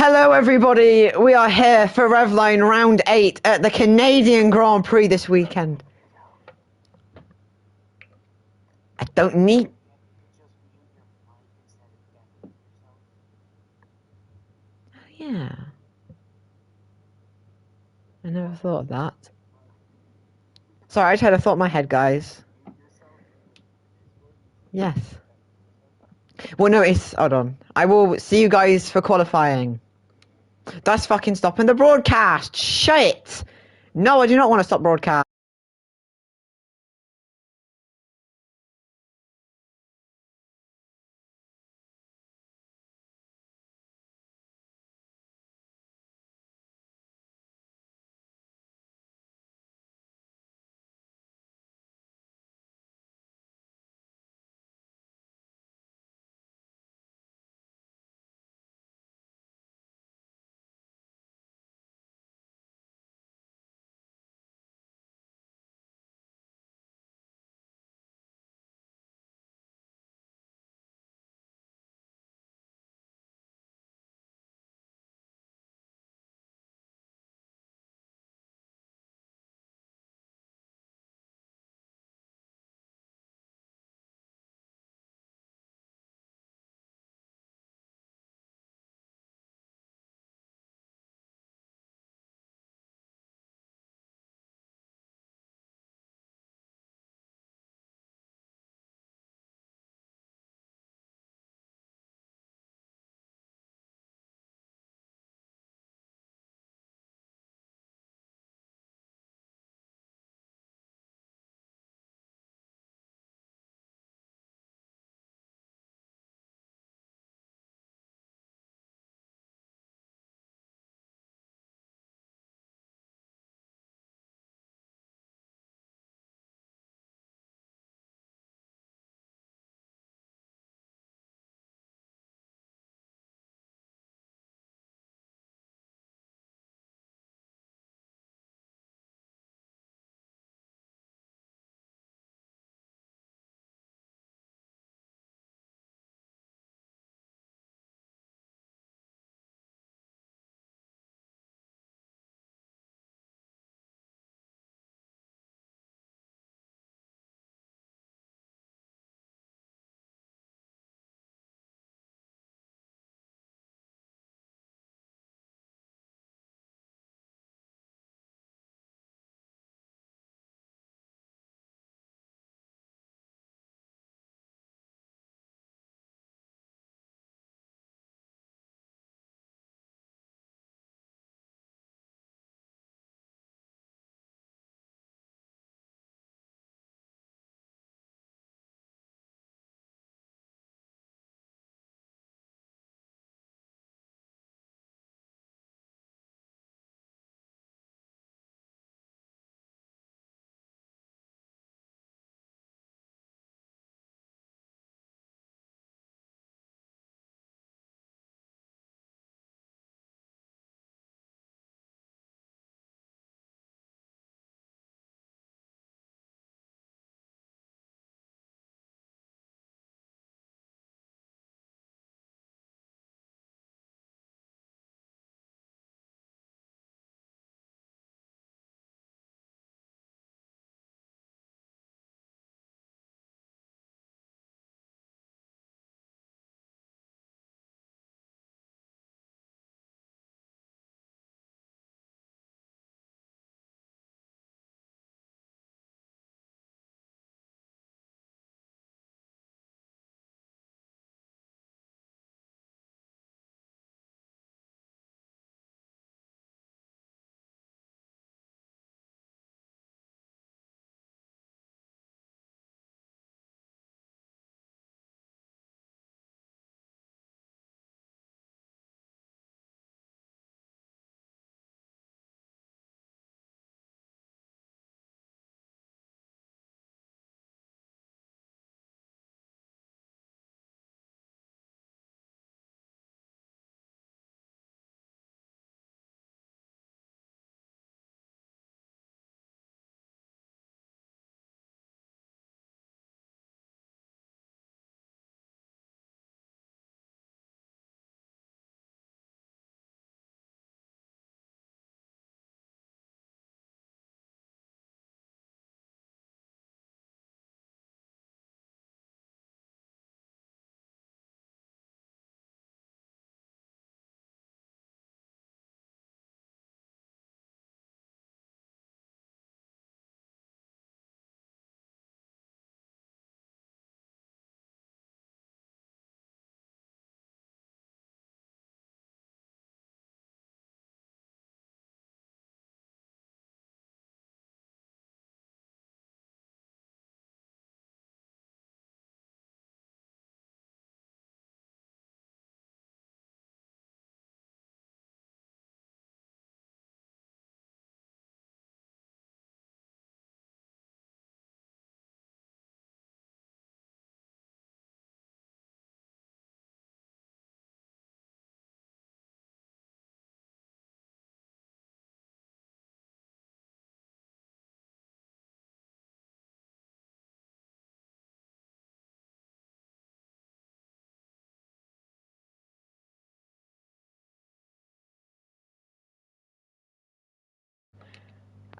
Hello, everybody. We are here for Revline Round 8 at the Canadian Grand Prix this weekend. I don't need... Oh, yeah. I never thought of that. Sorry, I just had a thought in my head, guys. Yes. Well, no, it's... Hold on. I will see you guys for qualifying. That's fucking stopping the broadcast. Shit. No, I do not want to stop broadcast.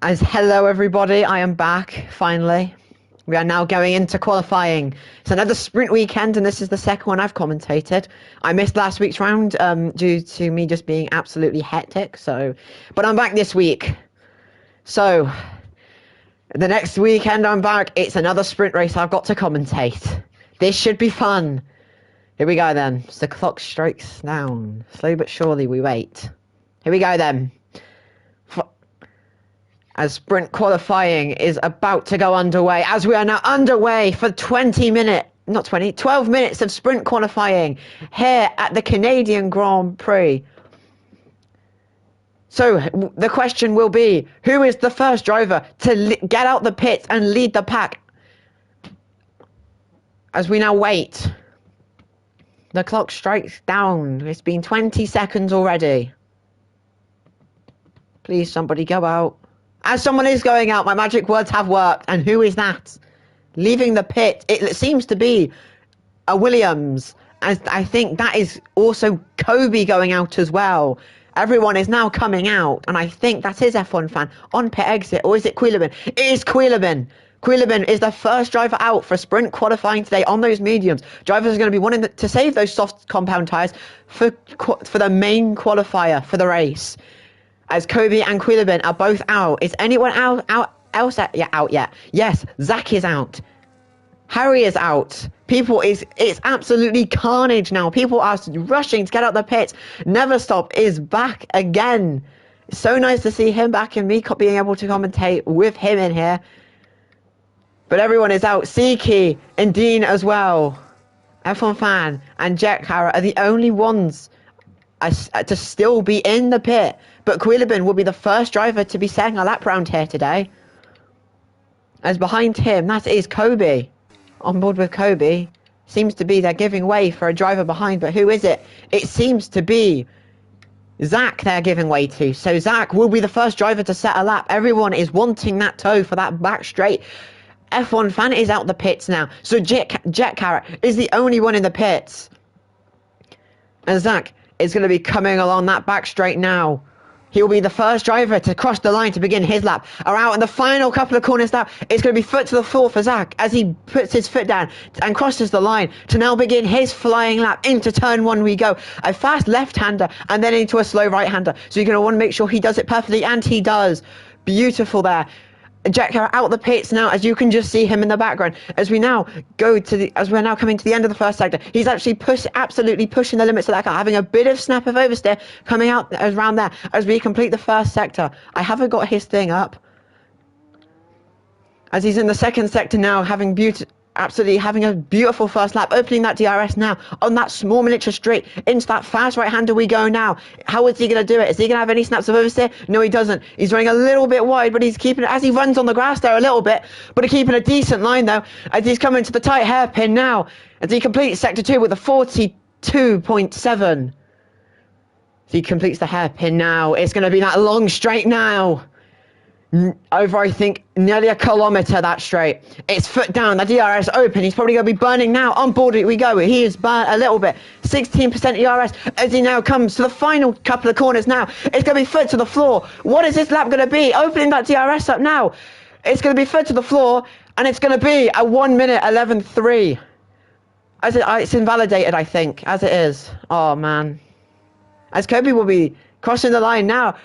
As hello everybody, I am back finally. We are now going into qualifying. It's another sprint weekend and this is the second one I've commentated. I missed last week's round due to me just being absolutely hectic, but I'm back this week. So the next weekend I'm back, it's another sprint race I've got to commentate. This should be fun. Here we go then. So the clock strikes down. Slowly but surely we wait. Here we go then. As sprint qualifying is about to go underway, as we are now underway for 12 minutes of sprint qualifying here at the Canadian Grand Prix. So the question will be, who is the first driver to get out the pits and lead the pack? As we now wait, the clock strikes down. It's been 20 seconds already. Please, somebody go out. As someone is going out, my magic words have worked. And who is that? Leaving the pit. It seems to be a Williams. And I think that is also Kobe going out as well. Everyone is now coming out. And I think that is F1 fan on pit exit. Or is it Quilliman? It is Quilliman. Quilliman is the first driver out for sprint qualifying today on those mediums. Drivers are going to be wanting to save those soft compound tyres for the main qualifier for the race. As Kobe and Quilliman are both out. Is anyone out yet? Yes, Zach is out. Harry is out. It's absolutely carnage now. People are rushing to get out the pits. Never Stop is back again. It's so nice to see him back and me being able to commentate with him in here. But everyone is out. Siki and Dean as well. F1 fan and Jack Harrah are the only ones to still be in the pit. But Quilliman will be the first driver to be setting a lap round here today. As behind him, that is Kobe. On board with Kobe. Seems to be they're giving way for a driver behind, but who is it? It seems to be Zach they're giving way to. So Zach will be the first driver to set a lap. Everyone is wanting that toe for that back straight. F1 fan is out the pits now. So Jack Harrah is the only one in the pits. And Zach is going to be coming along that back straight now. He'll be the first driver to cross the line to begin his lap. Are out in the final couple of corners now. It's going to be foot to the floor for Zach as he puts his foot down and crosses the line to now begin his flying lap. Into turn one we go. A fast left-hander and then into a slow right-hander. So you're going to want to make sure he does it perfectly, and he does. Beautiful there. Jack Harrah out the pits now, as you can just see him in the background. As we're now coming to the end of the first sector, he's actually absolutely pushing the limits of that car, having a bit of snap of oversteer coming out around there as we complete the first sector. I haven't got his thing up. As he's in the second sector now, having a beautiful first lap, opening that DRS now on that small miniature straight into that fast right-hander we go now. How is he going to do it? Is he going to have any snaps of oversteer? No, he doesn't. He's running a little bit wide, but he's keeping it as he runs on the grass there a little bit, but keeping a decent line though as he's coming to the tight hairpin now as he completes sector 2 with a 42.7. As he completes the hairpin now, it's going to be that long straight now. Over, I think, nearly a kilometre that straight. It's foot down, the DRS open. He's probably going to be burning now. On board we go. He is burnt a little bit. 16% DRS as he now comes to the final couple of corners now. It's going to be foot to the floor. What is this lap going to be? Opening that DRS up now. It's going to be foot to the floor, and it's going to be a 1 minute 11.3. It's invalidated, I think, as it is. Oh, man. As Kobe will be crossing the line now.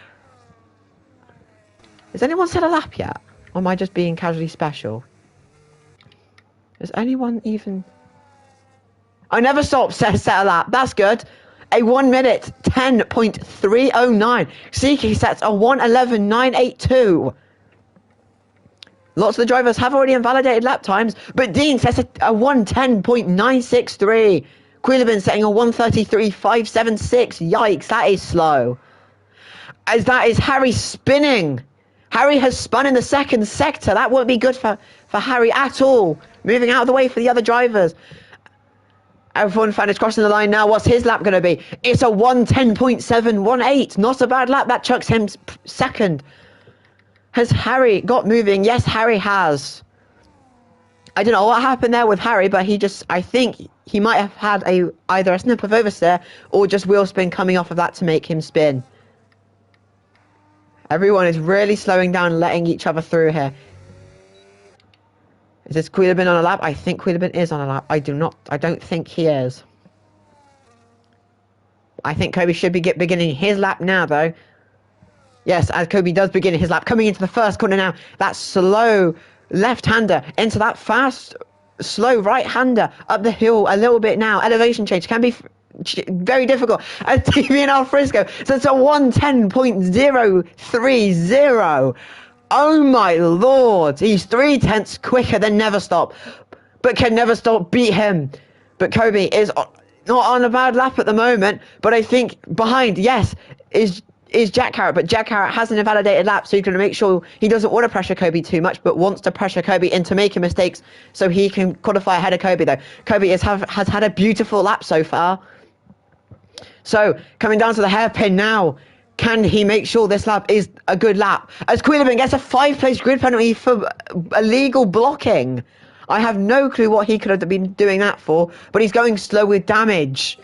Has anyone set a lap yet? Or am I just being casually special? Has anyone even... I Never Stop set a lap. That's good. A 1 minute 10.309. Siki sets a 1:11.982. Lots of the drivers have already invalidated lap times, but Dean sets a 1:10.963. Quilliman setting a 1:33.576. Yikes, that is slow. As that is Harry spinning. Harry has spun in the second sector. That won't be good for Harry at all. Moving out of the way for the other drivers. F1 fan is crossing the line now. What's his lap going to be? It's a 1:10.718. Not a bad lap. That chucks him second. Has Harry got moving? Yes, Harry has. I don't know what happened there with Harry, but I think he might have had either a snip of oversteer or just wheel spin coming off of that to make him spin. Everyone is really slowing down, letting each other through here. Is this Quilibin on a lap? I think Quilibin is on a lap. I don't think he is. I think Kobe should be beginning his lap now, though. Yes, as Kobe does begin his lap. Coming into the first corner now. That slow left-hander into that fast, slow right-hander up the hill a little bit now. Elevation change can be very difficult. As TVNL Frisco, so it's a 110.030. Oh my lord, he's 3/10 quicker than Neverstop, but can Neverstop beat him? But Kobe is not on a bad lap at the moment, but I think behind, yes, is Jack Carrot, but Jack Carrot has an invalidated lap, so he's going to make sure he doesn't want to pressure Kobe too much, but wants to pressure Kobe into making mistakes so he can qualify ahead of Kobe, though. Kobe has had a beautiful lap so far. So, coming down to the hairpin now. Can he make sure this lap is a good lap? As Quilibin gets a 5-place grid penalty for illegal blocking. I have no clue what he could have been doing that for, but he's going slow with damage.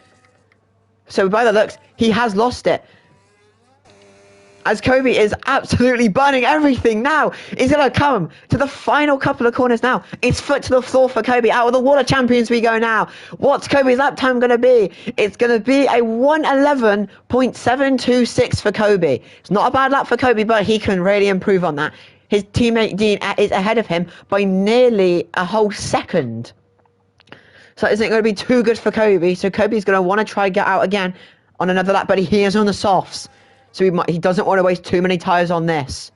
So by the looks, he has lost it. As Kobe is absolutely burning everything now. He's going to come to the final couple of corners now. It's foot to the floor for Kobe. Out of the Water Champions we go now. What's Kobe's lap time going to be? It's going to be a 111.726 for Kobe. It's not a bad lap for Kobe, but he can really improve on that. His teammate Dean is ahead of him by nearly a whole second. So it isn't going to be too good for Kobe. So Kobe's going to want to try get out again on another lap, but he is on the softs. So he doesn't want to waste too many tyres on this.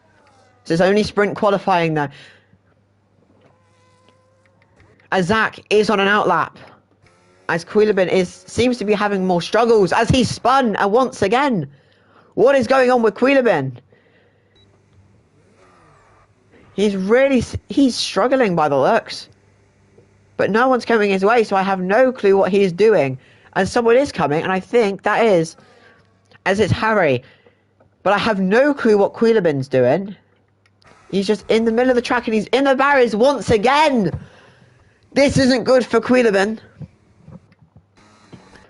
So it's only sprint qualifying though. As Zach is on an outlap. As Quilibin seems to be having more struggles as he spun once again. What is going on with Quilibin? He's struggling by the looks. But no one's coming his way, so I have no clue what he is doing. And someone is coming, and I think that is, as it's Harry. But I have no clue what Quilibin's doing. He's just in the middle of the track and he's in the barriers once again. This isn't good for Quilibin.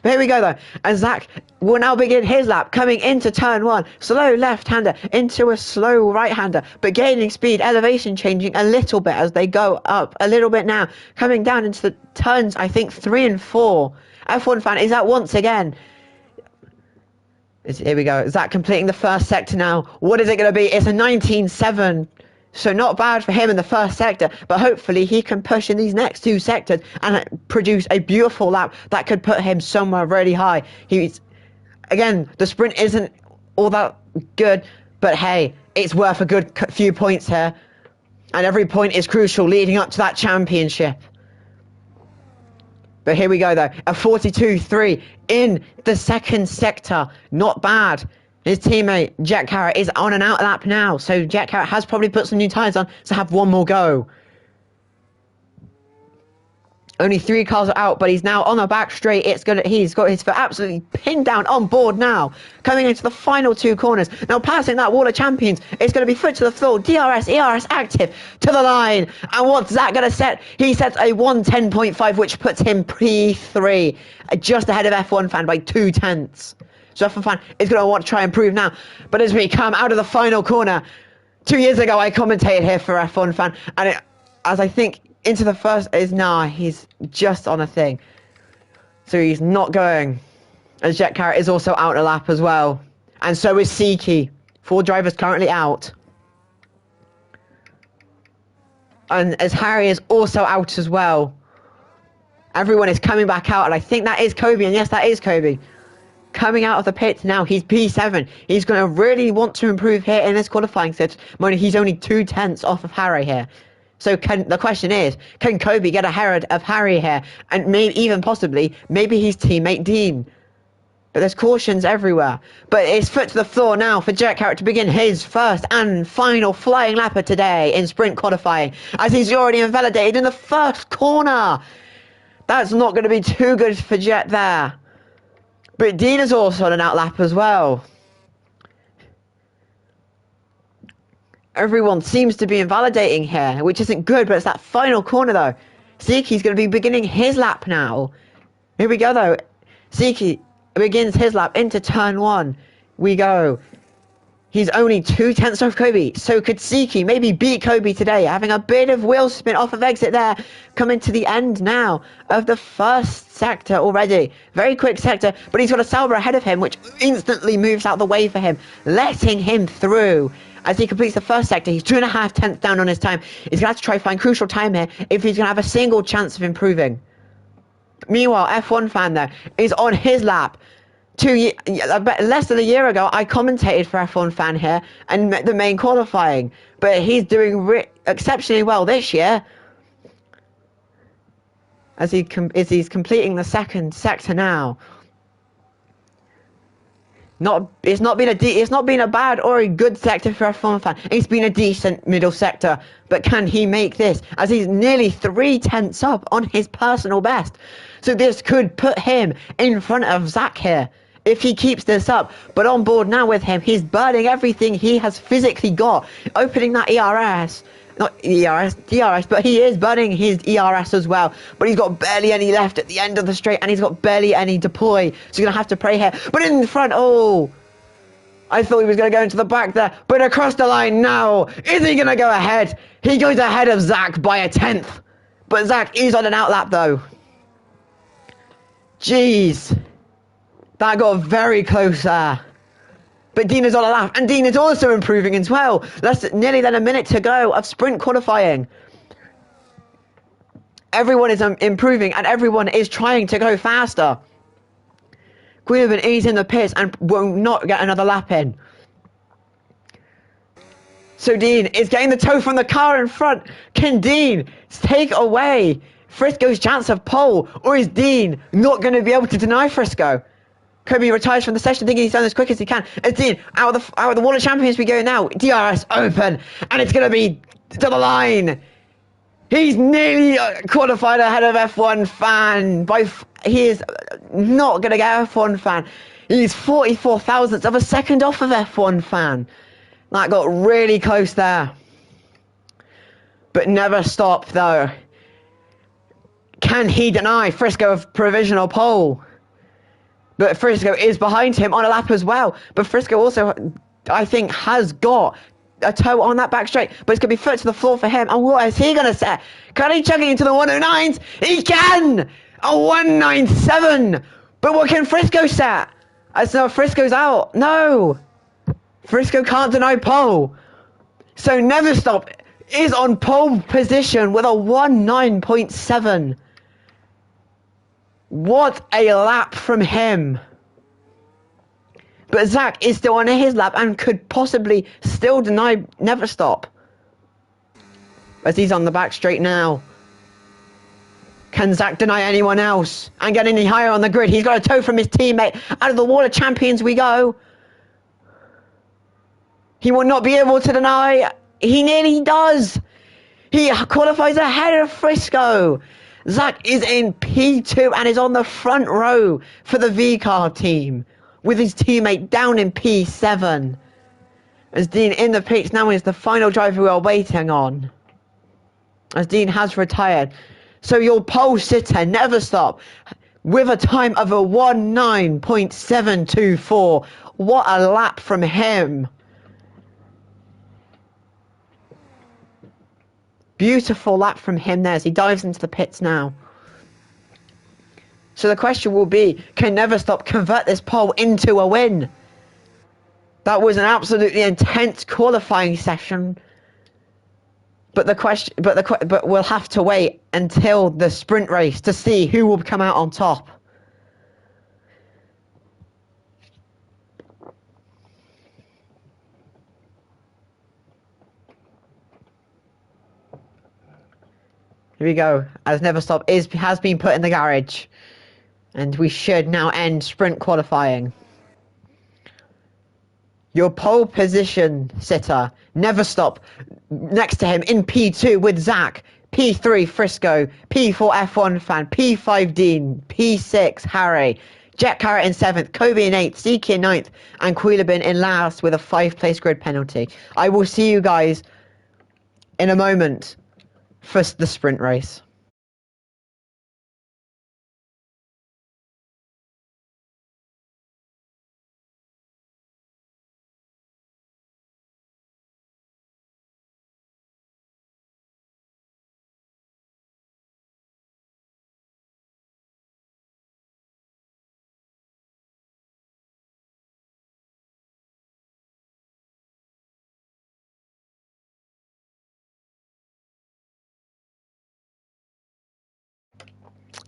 But here we go though. And Zach will now begin his lap coming into turn 1. Slow left-hander into a slow right-hander. But gaining speed, elevation changing a little bit as they go up a little bit now. Coming down into the turns, I think 3 and 4. F1 fan is out once again. Here we go. Zach completing the first sector now. What is it going to be? It's a 19.7. So not bad for him in the first sector. But hopefully he can push in these next 2 sectors and produce a beautiful lap that could put him somewhere really high. Again, the sprint isn't all that good. But hey, it's worth a good few points here. And every point is crucial leading up to that championship. But here we go though, a 42.3 in the second sector, not bad. His teammate Jack Carrot is on an out lap now, so Jack Carrot has probably put some new tyres on to have one more go. Only 3 cars are out, but he's now on the back straight. He's got his foot absolutely pinned down on board now. Coming into the final 2 corners. Now passing that Water Champions. It's going to be foot to the floor. DRS, ERS active to the line. And what's that going to set? He sets a 110.5, which puts him P3. Just ahead of F1 fan by 2/10. So F1 fan is going to want to try and improve now. But as we come out of the final corner, 2 years ago I commentated here for F1 fan. And as I think into the first he's just on a thing. So he's not going. As Jet Carrot is also out a lap as well. And so is Siki. 4 drivers currently out. And as Harry is also out as well. Everyone is coming back out. And I think that is Kobe. And yes, that is Kobe. Coming out of the pits now. He's P7. He's going to really want to improve here in this qualifying set. He's only 2/10 off of Harry here. So the question is, can Kobe get ahead of Harry here? And maybe even possibly, maybe his teammate Dean. But there's cautions everywhere. But it's foot to the floor now for Jack Carrot to begin his first and final flying lap of today in sprint qualifying. As he's already invalidated in the first corner. That's not going to be too good for Jet there. But Dean is also on an out lap as well. Everyone seems to be invalidating here, which isn't good, but it's that final corner though. Siki's going to be beginning his lap now. Here we go though. Siki begins his lap into turn 1. We go. He's only 2/10 off Kobe, so could Siki maybe beat Kobe today, having a bit of wheel spin off of exit there, coming to the end now of the first sector already. Very quick sector, but he's got a Sauber ahead of him, which instantly moves out the way for him, letting him through. As he completes the first sector, he's 2.5 tenths down on his time. He's going to have to try find crucial time here if he's going to have a single chance of improving. Meanwhile, F1 fan there is on his lap. Less than a year ago, I commentated for F1 fan here and the main qualifying, but he's doing exceptionally well this year as he's completing the second sector now. It's not been a bad or a good sector for F1 fan. It's been a decent middle sector, but can he make this? As he's nearly 3/10 up on his personal best, so this could put him in front of Zach here if he keeps this up. But on board now with him, he's burning everything he has physically got, opening that ERS. Not DRS, but he is burning his ERS as well. But he's got barely any left at the end of the straight, and he's got barely any deploy. So you're going to have to pray here. But in the front, oh, I thought he was going to go into the back there. But across the line now, is he going to go ahead? He goes ahead of Zach by 1/10. But Zach is on an outlap though. Jeez. That got very close there. But Dean is on a lap, and Dean is also improving as well. Nearly then a minute to go of sprint qualifying. Everyone is improving, and everyone is trying to go faster. Guilherme is in the pits and will not get another lap in. So Dean is getting the tow from the car in front. Can Dean take away Frisco's chance of pole, or is Dean not going to be able to deny Frisco? Kobe retires from the session thinking he's done as quick as he can. As Dean, out of the Wall of Champions we go now. DRS open, and it's going to be to the line. He's nearly qualified ahead of F1 fan. He is not going to get F1 fan. He's 44 thousandths of a second off of F1 fan. That got really close there. But never stop though. Can he deny Frisco of provisional pole? But Frisco is behind him on a lap as well. But Frisco also, I think, has got a toe on that back straight. But it's going to be foot to the floor for him. And what is he going to set? Can he chuck it into the 109s? He can! A 197! But what can Frisco set? No, Frisco's out. No! Frisco can't deny pole. So Never Stop is on pole position with a 19.7. What a lap from him. But Zach is still on his lap and could possibly still deny Never Stop. As he's on the back straight now. Can Zach deny anyone else and get any higher on the grid? He's got a tow from his teammate. Out of the Wall of Champions we go. He will not be able to deny. He nearly does. He qualifies ahead of Frisco. Zach is in P2 and is on the front row for the V-Car team, with his teammate down in P7. As Dean in the pits now is the final driver we are waiting on. As Dean has retired. So your pole sitter, Never Stop, with a time of a 19.724. What a lap from him. Beautiful lap from him there as he dives into the pits now. So the question will be, can Never Stop convert this pole into a win? That was an absolutely intense qualifying session. But we'll have to wait until the sprint race to see who will come out on top. Here we go, as Never Stop has been put in the garage. And we should now end sprint qualifying. Your pole position sitter, Never Stop, next to him in P2 with Zach, P3 Frisco, P4 F1 fan, P5 Dean, P6 Harry, Jet Carrot in 7th, Kobe in 8th, Zeke in 9th, and Quilabin in last with a 5-place grid penalty. I will see you guys in a moment for the sprint race.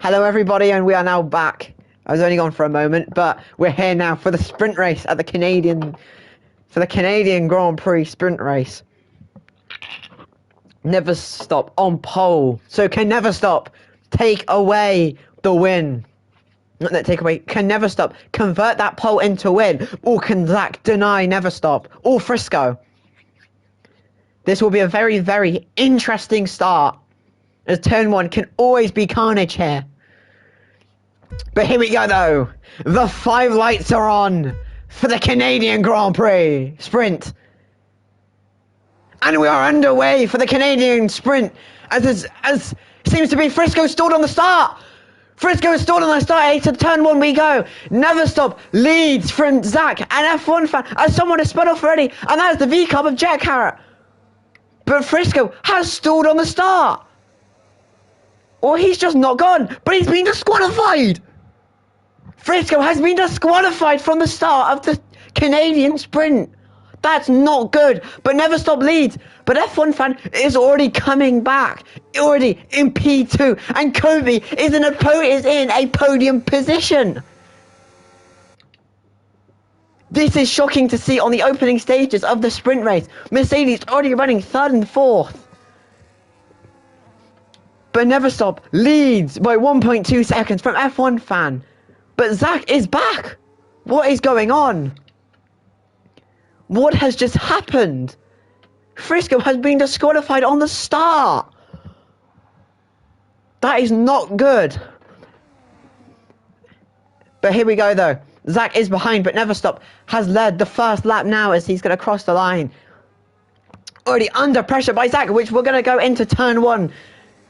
Hello everybody, and we are now back. I was only gone for a moment, but we're here now for the sprint race at the Canadian Grand Prix sprint race. Never stop on pole. So can never stop take away the win. Not that take away, can never stop convert that pole into win, or can Zach deny never stop, or Frisco. This will be a very, very interesting start, as turn 1 can always be carnage here. But here we go though. The 5 lights are on for the Canadian Grand Prix sprint. And we are underway for the Canadian sprint as seems to be Frisco stalled on the start. Frisco is stalled on the start. To turn 1 we go. Never stop leads from Zach, an F1 fan, as someone has spun off already, and that is the V-Cub of Jet Carrot. But Frisco has stalled on the start. Or he's just not gone, but he's been disqualified. Frisco has been disqualified from the start of the Canadian sprint. That's not good, but never stop leads. But F1 fan is already coming back, already in P2, and Kobe is in a podium position. This is shocking to see on the opening stages of the sprint race. Mercedes already running 3rd and 4th. But never stop leads by 1.2 seconds from F1 fan. But Zach is back. What is going on? What has just happened? Frisco has been disqualified on the start. That is not good. But here we go though. Zach is behind, but never stop has led the first lap now as he's going to cross the line. Already under pressure by Zach, which we're going to go into turn 1.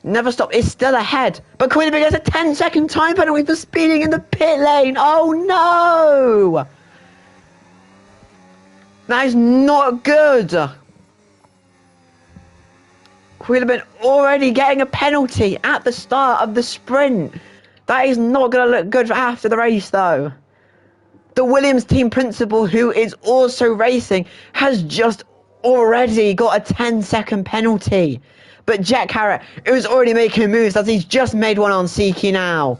Never stop is still ahead, but Queenaby gets a 10-second time penalty for speeding in the pit lane. Oh no! That is not good. Queenaby already getting a penalty at the start of the sprint. That is not going to look good for after the race though. The Williams team principal, who is also racing, has just already got a 10-second penalty. But Jet Carrot is already making moves as he's just made one on Siki now.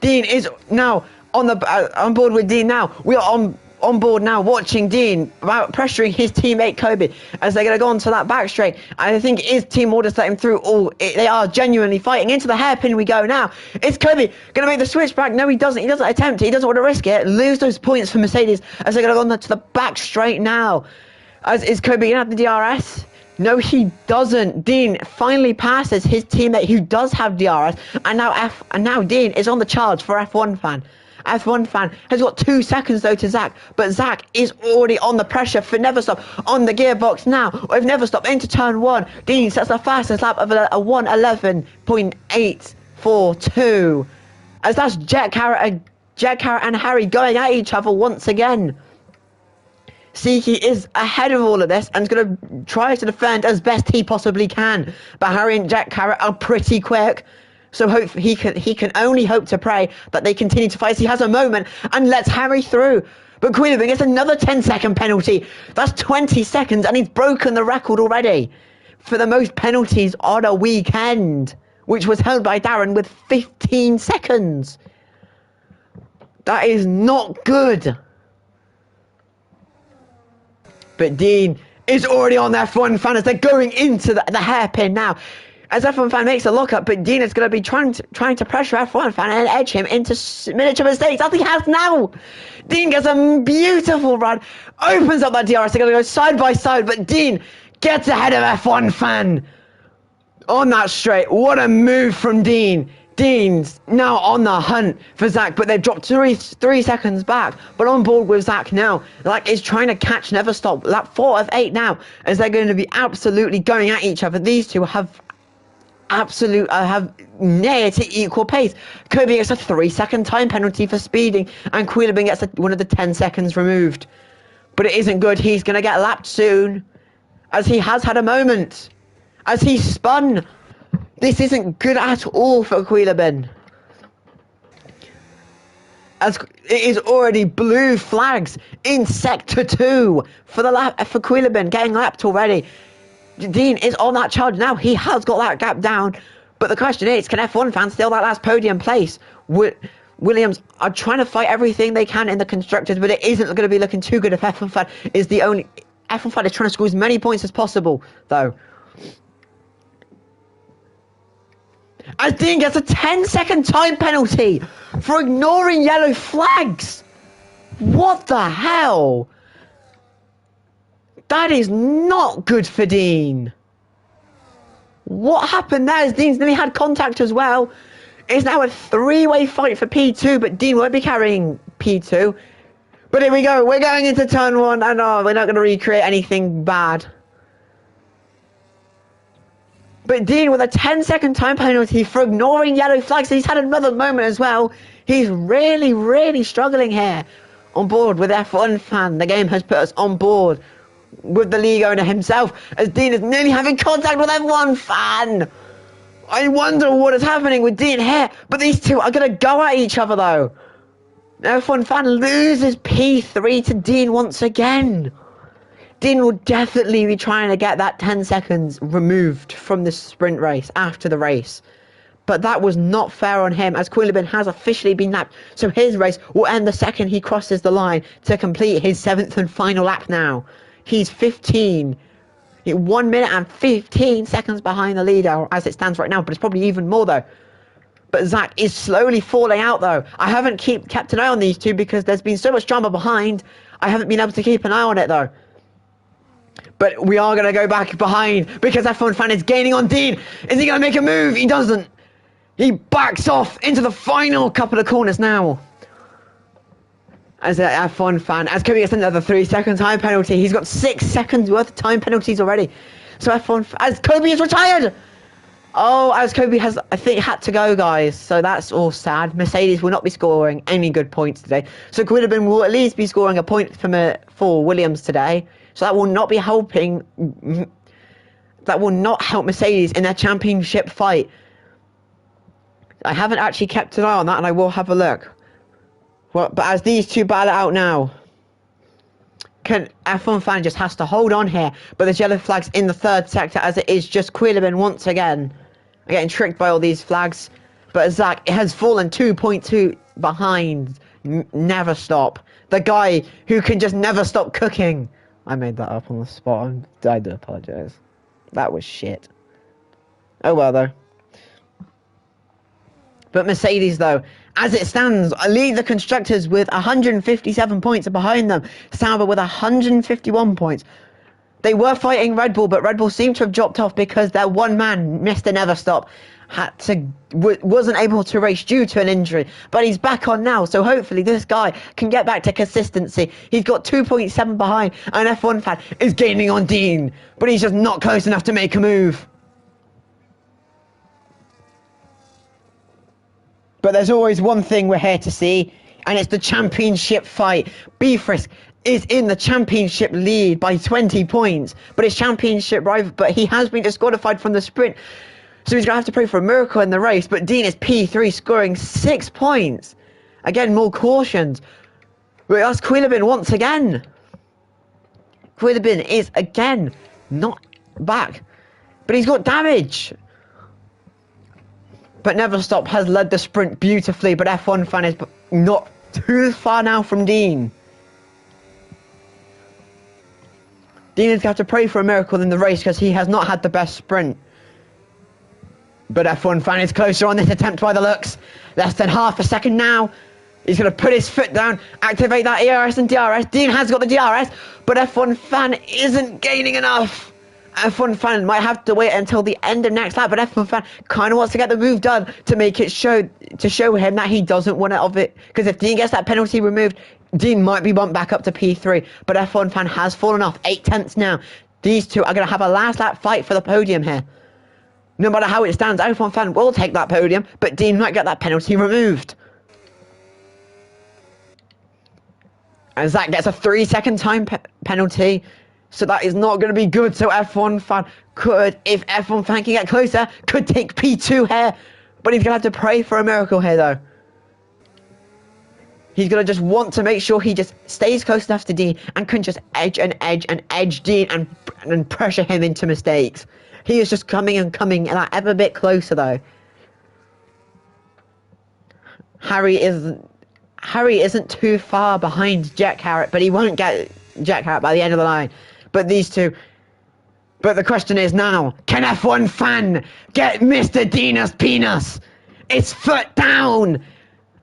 Dean is now on board with Dean now. We are on board now watching Dean about pressuring his teammate Kobe as they're going to go onto that back straight. I think his team will just let him through. They are genuinely fighting. Into the hairpin we go now. Is Kobe going to make the switch back? No, he doesn't. He doesn't attempt it. He doesn't want to risk it. Lose those points for Mercedes as they're going to go on to the back straight now. Is Kobe going to have the DRS? No, he doesn't. Dean finally passes his teammate who does have DRS, and now Dean is on the charge for F1 fan. F1 fan has got 2 seconds though to Zach, but Zach is already on the pressure for never stop on the gearbox now. With never stop into turn 1, Dean sets the fastest lap of a 1:11.842. As that's Jet Carrot and Harry going at each other once again. Siki is ahead of all of this and is going to try to defend as best he possibly can. But Harry and Jet Carrot are pretty quick. So he can only hope to pray that they continue to fight as he has a moment and lets Harry through. But Queenaby gets another 10-second penalty. That's 20 seconds and he's broken the record already for the most penalties on a weekend, which was held by Darren with 15 seconds. That is not good. But Dean is already on F1 fan as they're going into the hairpin now. As F1 fan makes a lockup, but Dean is going to be trying to pressure F1 fan and edge him into miniature mistakes as he has now. Dean gets a beautiful run, opens up that DRS. They're going to go side by side, but Dean gets ahead of F1 fan on that straight. What a move from Dean. Dean's now on the hunt for Zach, but they've dropped three seconds back. But on board with Zach now. Zach is trying to catch Never Stop. Lap 4 of 8 now, as they're going to be absolutely going at each other. These two have near to equal pace. Kobe gets a 3-second time penalty for speeding, and Queenaby gets one of the 10 seconds removed. But it isn't good. He's going to get lapped soon, as he has had a moment, as he spun. This isn't good at all for Queenaby, as it is already blue flags in sector 2 for Queenaby, getting lapped already. Dean is on that charge now. He has got that gap down, But the question is, can F1 fans steal that last podium place? Williams are trying to fight everything they can in the constructors, but it isn't going to be looking too good if F1 fan is the only... F1 fan is trying to score as many points as possible, though. As Dean gets a 10-second time penalty for ignoring yellow flags. What the hell? That is not good for Dean. What happened there is Dean's nearly had contact as well. It's now a three-way fight for P2, but Dean won't be carrying P2. But here we go. We're going into turn 1, and we're not going to recreate anything bad. But Dean with a 10-second time penalty for ignoring yellow flags. He's had another moment as well. He's really, really struggling here. On board with F1 fan. The game has put us on board with the league owner himself, as Dean is nearly having contact with F1 fan. I wonder what is happening with Dean here. But these two are going to go at each other though. F1 fan loses P3 to Dean once again. Dean will definitely be trying to get that 10 seconds removed from the sprint race after the race. But that was not fair on him, as Quillibin has officially been lapped. So his race will end the second he crosses the line to complete his 7th and final lap now. He's 1 minute and 15 seconds behind the leader as it stands right now. But it's probably even more though. But Zach is slowly falling out though. I haven't kept an eye on these two because there's been so much drama behind. I haven't been able to keep an eye on it though. But we are going to go back behind because F1 fan is gaining on Dean. Is he going to make a move? He doesn't. He backs off into the final couple of corners now. As an F1 fan, as Kobe gets another 3-second time penalty. He's got 6 seconds worth of time penalties already. So F1, as Kobe is retired. Oh, as Kobe has, I think, had to go, guys. So that's all sad. Mercedes will not be scoring any good points today. So Quillibin will at least be scoring a point for Williams today. So that will not be helping. That will not help Mercedes in their championship fight. I haven't actually kept an eye on that, and I will have a look. Well, but as these two battle it out now, F1 fan just has to hold on here. But there's yellow flags in the third sector, as it is just Quillibin once again. I'm getting tricked by all these flags. But Zach has fallen 2.2 behind Never Stop. The guy who can just never stop cooking. I made that up on the spot. I do apologise. That was shit. Oh well though. But Mercedes though, as it stands, lead the constructors with 157 points behind them. Sauber with 151 points. They were fighting Red Bull, but Red Bull seemed to have dropped off because their one man, Mr. Never Stop, wasn't able to race due to an injury. But he's back on now, so hopefully this guy can get back to consistency. He's got 2.7 behind, and F1 fan is gaining on Dean, but he's just not close enough to make a move. But there's always one thing we're here to see, and it's the championship fight. Beefrisk is in the championship lead by 20 points, but his championship rival, but he has been disqualified from the sprint, so he's going to have to pray for a miracle in the race. But Dean is P3, scoring 6 points. Again, more cautions. But that's Quillibin once again. Quillibin is again not back, but he's got damage. But Never Stop has led the sprint beautifully, but F1 fan is not too far now from Dean. Dean is going to have to pray for a miracle in the race because he has not had the best sprint. But F1 fan is closer on this attempt by the looks. Less than half a second now. He's going to put his foot down, activate that ERS and DRS. Dean has got the DRS, but F1 fan isn't gaining enough. F1 fan might have to wait until the end of next lap, but F1 fan kind of wants to get the move done to make it show him that he doesn't want it of it. Because if Dean gets that penalty removed, Dean might be bumped back up to P3. But F1 fan has fallen off 8 tenths now. These two are going to have a last lap fight for the podium here. No matter how it stands, F1 fan will take that podium, but Dean might get that penalty removed. And Zach gets a 3-second time penalty. So that is not going to be good. So F1 fan could, if F1 fan can get closer, could take P2 here. But he's going to have to pray for a miracle here though. He's going to just want to make sure he just stays close enough to Dean and can just edge Dean and pressure him into mistakes. He is just coming and coming like ever bit closer though. Harry isn't too far behind Jet Carrot, but he won't get Jet Carrot by the end of the line. But these two. But the question is now, can F1 fan get Mr. Dina's penis? It's foot down.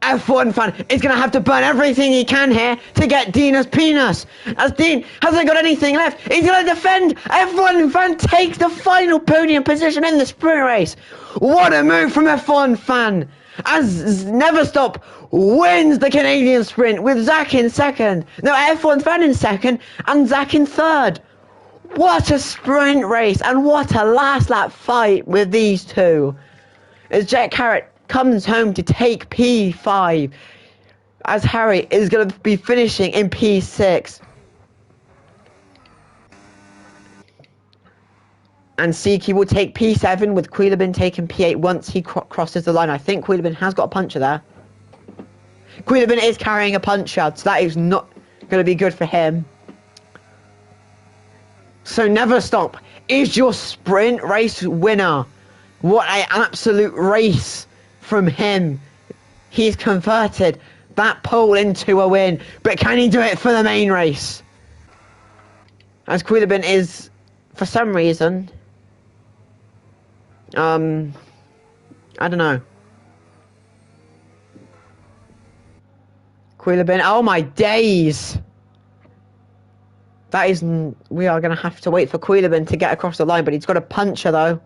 F1 fan is going to have to burn everything he can here to get Dina's penis. As Dean hasn't got anything left, he's going to defend. F1 fan takes the final podium position in the sprint race. What a move from F1 fan. As Never Stop wins the Canadian sprint with Zach in second. No, F1 fan in second and Zach in third. What a sprint race and what a last lap fight with these two. As Jet Carrot comes home to take P5 as Harry is going to be finishing in P6. And Siki will take P7 with Quilabin taking P8 once he crosses the line. I think Quilabin has got a puncher there. Quilabin is carrying a puncher, so that is not going to be good for him. So Never Stop is your sprint race winner. What an absolute race from him. He's converted that pole into a win. But can he do it for the main race? As Quilabin is, for some reason, I don't know. Quilabin, oh my days. That is, we are going to have to wait for Quilabin to get across the line, but he's got a puncher though.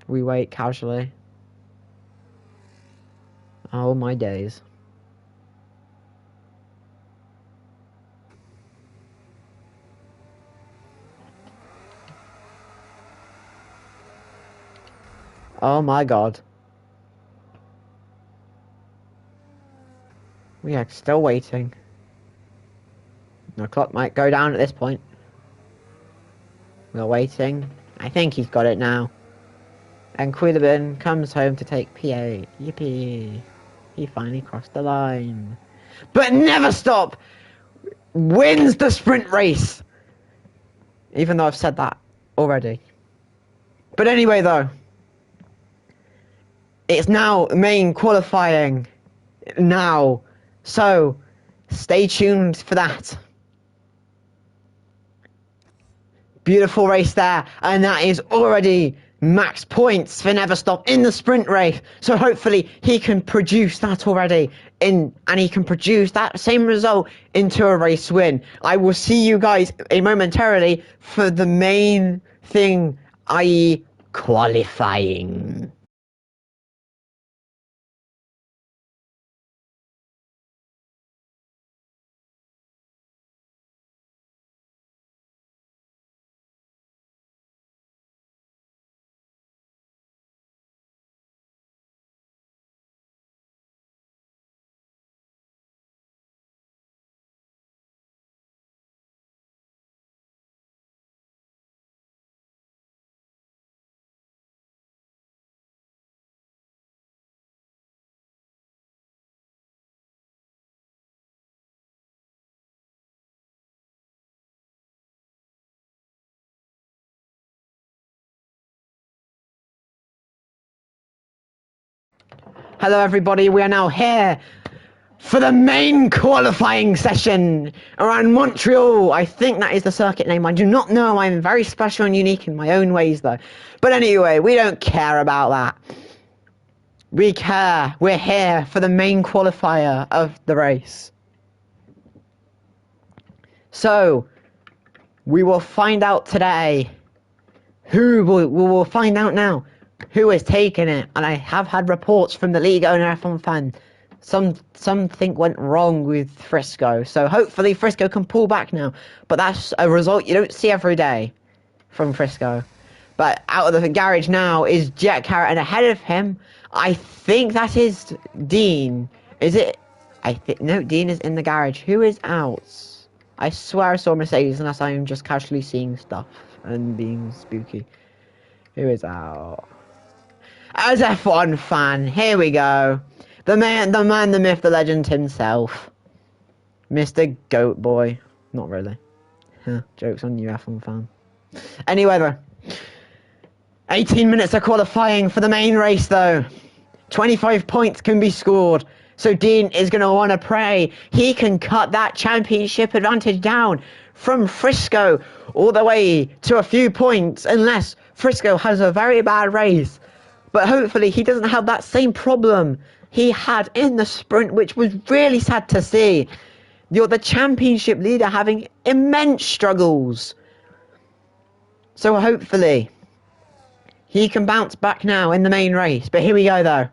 We wait casually. Oh my days. Oh my god. We are still waiting. The clock might go down at this point. We're waiting. I think he's got it now. And Quilabin comes home to take P8. Yippee. He finally crossed the line. But Never Stop wins the sprint race. Even though I've said that already. But anyway though. It's now main qualifying. Now. So, stay tuned for that. Beautiful race there. And that is already max points for Never Stop in the sprint race. So hopefully he can produce that already and he can produce that same result into a race win. I will see you guys momentarily for the main thing, i.e. qualifying. Hello everybody, we are now here for the main qualifying session around Montreal. I think that is the circuit name. I do not know. I'm very special and unique in my own ways though. But anyway, we don't care about that. We care. We're here for the main qualifier of the race. So, we will find out today. We will find out now who is taking it. And I have had reports from the league owner F1 fan. Something went wrong with Frisco. So hopefully Frisco can pull back now. But that's a result you don't see every day from Frisco. But out of the garage now is Jet Carrot, and ahead of him, I think that is Dean. Is it? No, Dean is in the garage. Who is out? I swear I saw Mercedes, unless I'm just casually seeing stuff and being spooky. Who is out? As F1 fan, here we go. The man, the myth, the legend himself. Mr. Goat Boy. Not really. Huh, joke's on you, F1 fan. Anyway, though. 18 minutes of qualifying for the main race, though. 25 points can be scored. So Dean is going to want to pray he can cut that championship advantage down from Frisco all the way to a few points, unless Frisco has a very bad race. But hopefully he doesn't have that same problem he had in the sprint, which was really sad to see. You're the championship leader having immense struggles. So hopefully he can bounce back now in the main race. But here we go, though.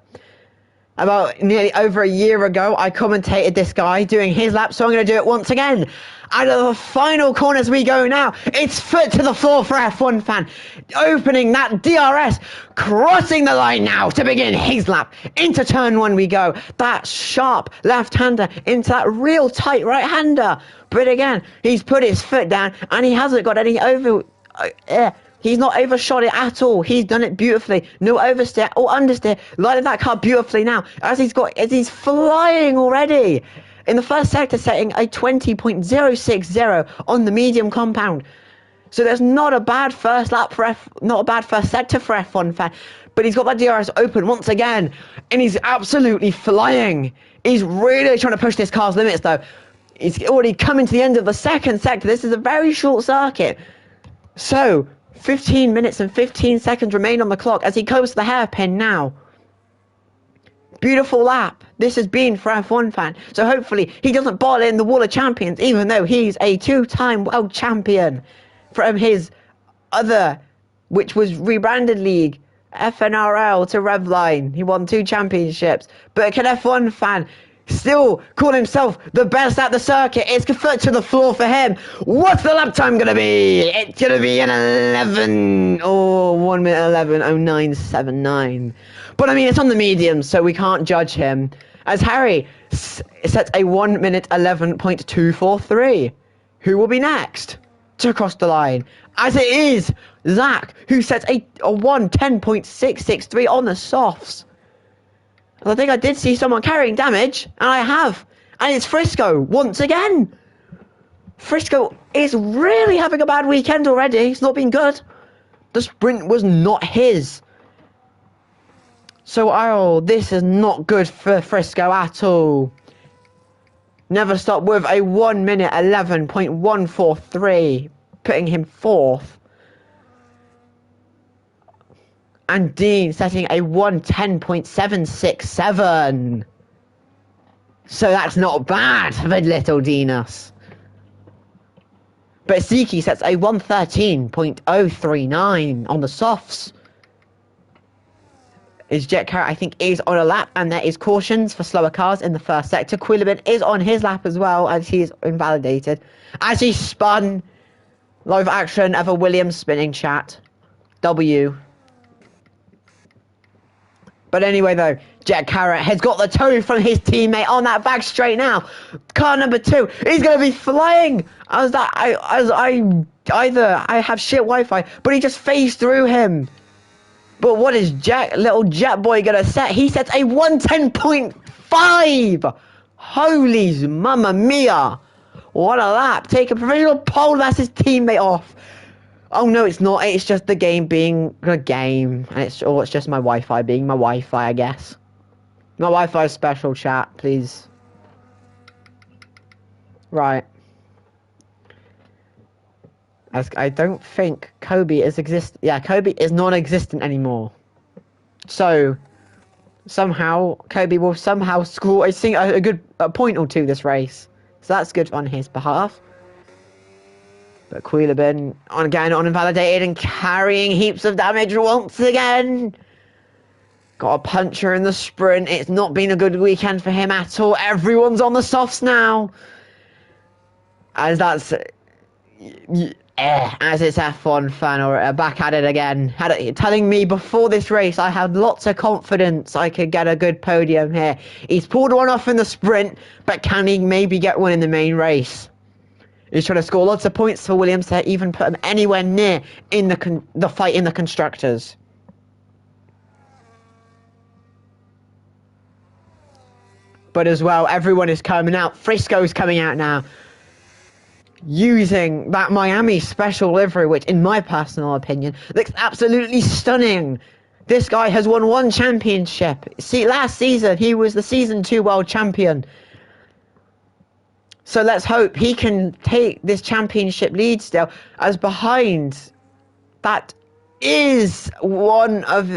About nearly over a year ago, I commentated this guy doing his lap, so I'm going to do it once again. Out of the final corners we go now. It's foot to the floor for F1 fan. Opening that DRS, crossing the line now to begin his lap. Into turn 1 we go. That sharp left-hander into that real tight right-hander. But again, he's put his foot down and he hasn't got any he's not overshot it at all. He's done it beautifully. No oversteer or understeer. Lighted that car beautifully now. As he's flying already. In the first sector, setting a 20.060 on the medium compound. So there's not a bad first lap not a bad first sector for F1 fan. But he's got that DRS open once again. And he's absolutely flying. He's really trying to push this car's limits, though. He's already coming to the end of the second sector. This is a very short circuit. So 15 minutes and 15 seconds remain on the clock as he comes to the hairpin now. Beautiful lap. This has been for F1 fan. So hopefully he doesn't ball in the wall of champions, even though he's a 2-time world champion from his other, which was rebranded league, FNRL to Revline. He won 2 championships. But can F1 fan still call himself the best at the circuit? It's foot to the floor for him. What's the lap time going to be? It's going to be an 1 minute 11:09.79. But I mean, it's on the medium, so we can't judge him. As Harry sets a 1 minute 11.243. Who will be next to cross the line? As it is Zach, who sets a 1:10.663 on the softs. I think I did see someone carrying damage, and I have. And it's Frisco, once again. Frisco is really having a bad weekend already. It's not been good. The sprint was not his. So, this is not good for Frisco at all. Never stop with a 1 minute 11.143, putting him 4th. And Dean setting a 1:10.767. So that's not bad for little Dinas. But Siki sets a 1:13.039 on the softs. His jet carrot, I think, is on a lap, and there is cautions for slower cars in the first sector. Quillibin is on his lap as well, as he is invalidated. As he spun, live action of a Williams spinning chat. W. But anyway, though, Jet Carrot has got the toe from his teammate on that back straight now. Car number 2, he's going to be flying. I have shit Wi-Fi, but he just phased through him. But what is little Jet Boy going to set? He sets a 1:10.5. Holy mamma mia. What a lap. Take a provisional pole, that's his teammate off. Oh no, it's not. It's just the game being a game. And it's just my Wi-Fi being my Wi-Fi, I guess. My Wi-Fi is special, chat, please. Right. As I don't think Kobe is Kobe is non-existent anymore. So somehow Kobe will somehow score a good point or two this race. So that's good on his behalf. But Quillibin again on invalidated and carrying heaps of damage once again. Got a puncher in the sprint. It's not been a good weekend for him at all. Everyone's on the softs now. As that's as it's F1 fan or back at it again. Telling me before this race I had lots of confidence I could get a good podium here. He's pulled one off in the sprint, but can he maybe get one in the main race? He's trying to score lots of points for Williams to even put him anywhere near in the fight in the constructors. But as well, everyone is coming out. Frisco's coming out now, using that Miami special livery, which in my personal opinion looks absolutely stunning. This guy has won 1 championship. See, last season he was the season 2 world champion. So let's hope he can take this championship lead still, as behind that is one of,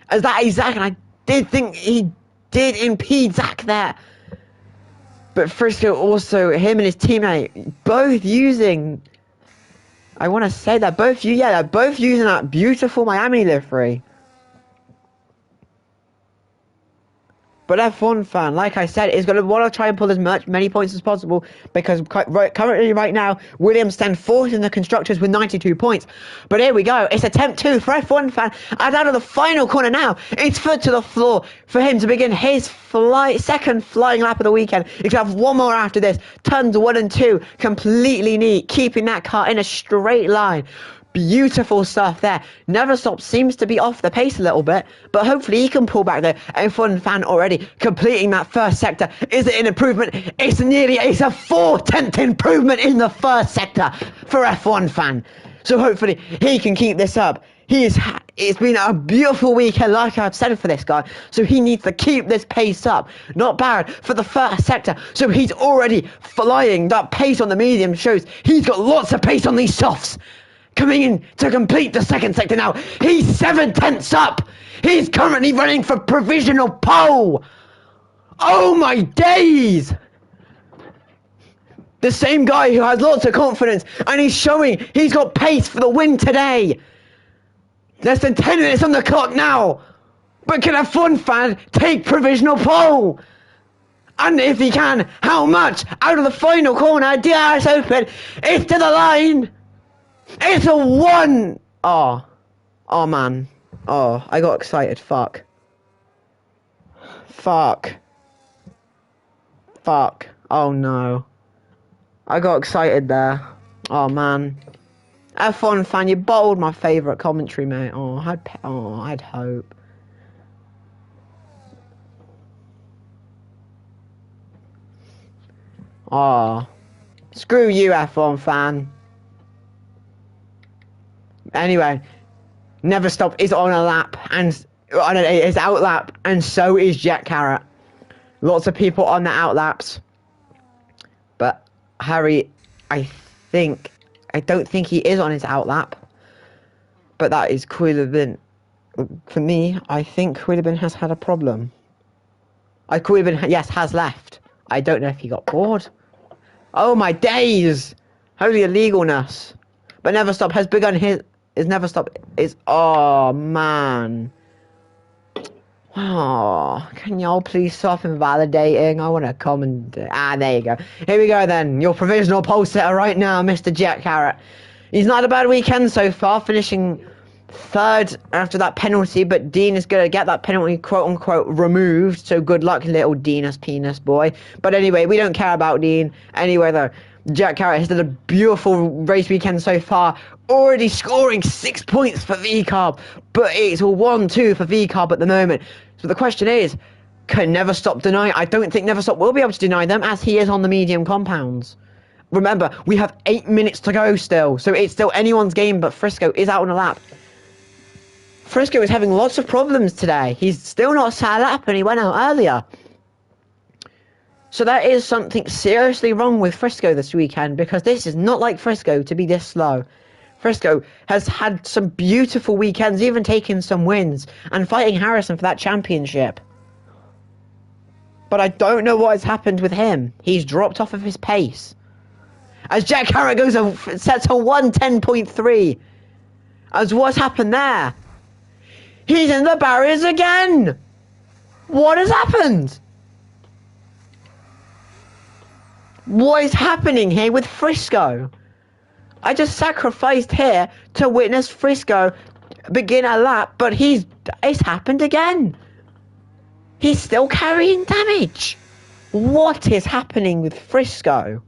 as that is Zach, and I did think he did impede Zach there. But Frisco also, him and his teammate, both using, I want to say that both, they're both using that beautiful Miami livery. But F1 fan, like I said, is going to want to try and pull as many points as possible, because currently right now, Williams stand 4th in the Constructors with 92 points. But here we go. It's attempt 2 for F1 fan. And out of the final corner now, it's foot to the floor for him to begin his second flying lap of the weekend. He's going to have one more after this. Turns 1 and 2, completely neat, keeping that car in a straight line. Beautiful stuff there. Never Stop seems to be off the pace a little bit, but hopefully he can pull back there. F1 fan already completing that first sector. Is it an improvement? It's a 4/10th improvement in the first sector for F1 fan. So hopefully he can keep this up. It's been a beautiful weekend, like I've said, for this guy. So he needs to keep this pace up. Not bad for the first sector. So he's already flying. That pace on the medium shows he's got lots of pace on these softs. Coming in to complete the second sector now. He's 7/10ths up. He's currently running for provisional pole. Oh my days. The same guy who has lots of confidence, and he's showing he's got pace for the win today. Less than 10 minutes on the clock now. But can F1 fan take provisional pole? And if he can, how much? Out of the final corner, DRS open. It's to the line. It's a 1! Oh man. Oh, I got excited. Fuck. Oh no. I got excited there. Oh man. F1 fan, you bottled my favourite commentary, mate. I'd hope. Oh. Screw you, F1 fan. Anyway, Never Stop is on a lap, and is out lap, and so is Jet Carrot. Lots of people on the out laps, but Harry, I don't think he is on his out lap. But that is Quillibin. For me, I think Quillibin has had a problem. Quillibin, yes, has left. I don't know if he got bored. Oh my days! Holy illegalness! But Never Stop has begun his. Never Stop is, oh man. Oh, can y'all please stop invalidating? I want to comment. There you go. Here we go then. Your provisional pole sitter right now, Mr. Jet Carrot. He's not a bad weekend so far, finishing 3rd after that penalty, but Dean is going to get that penalty quote-unquote removed, so good luck, little Deanus penis boy. But anyway, we don't care about Dean. Anyway, though, Jet Carrot has done a beautiful race weekend so far, already scoring 6 points for VCarb, but it's a 1-2 for VCarb at the moment. So the question is, can Never Stop deny? I don't think Never Stop will be able to deny them, as he is on the medium compounds. Remember, we have 8 minutes to go still, so it's still anyone's game, but Frisco is out on a lap. Frisco is having lots of problems today. He's still not sat a lap, and he went out earlier. So that is something seriously wrong with Frisco this weekend, because this is not like Frisco to be this slow. Frisco has had some beautiful weekends, even taking some wins, and fighting Harrison for that championship. But I don't know what has happened with him. He's dropped off of his pace. As Jack Carrot sets a 1:10.3. As what's happened there? He's in the barriers again! What has happened? What is happening here with Frisco? I just sacrificed here to witness Frisco begin a lap, but it's happened again. He's still carrying damage. What is happening with Frisco?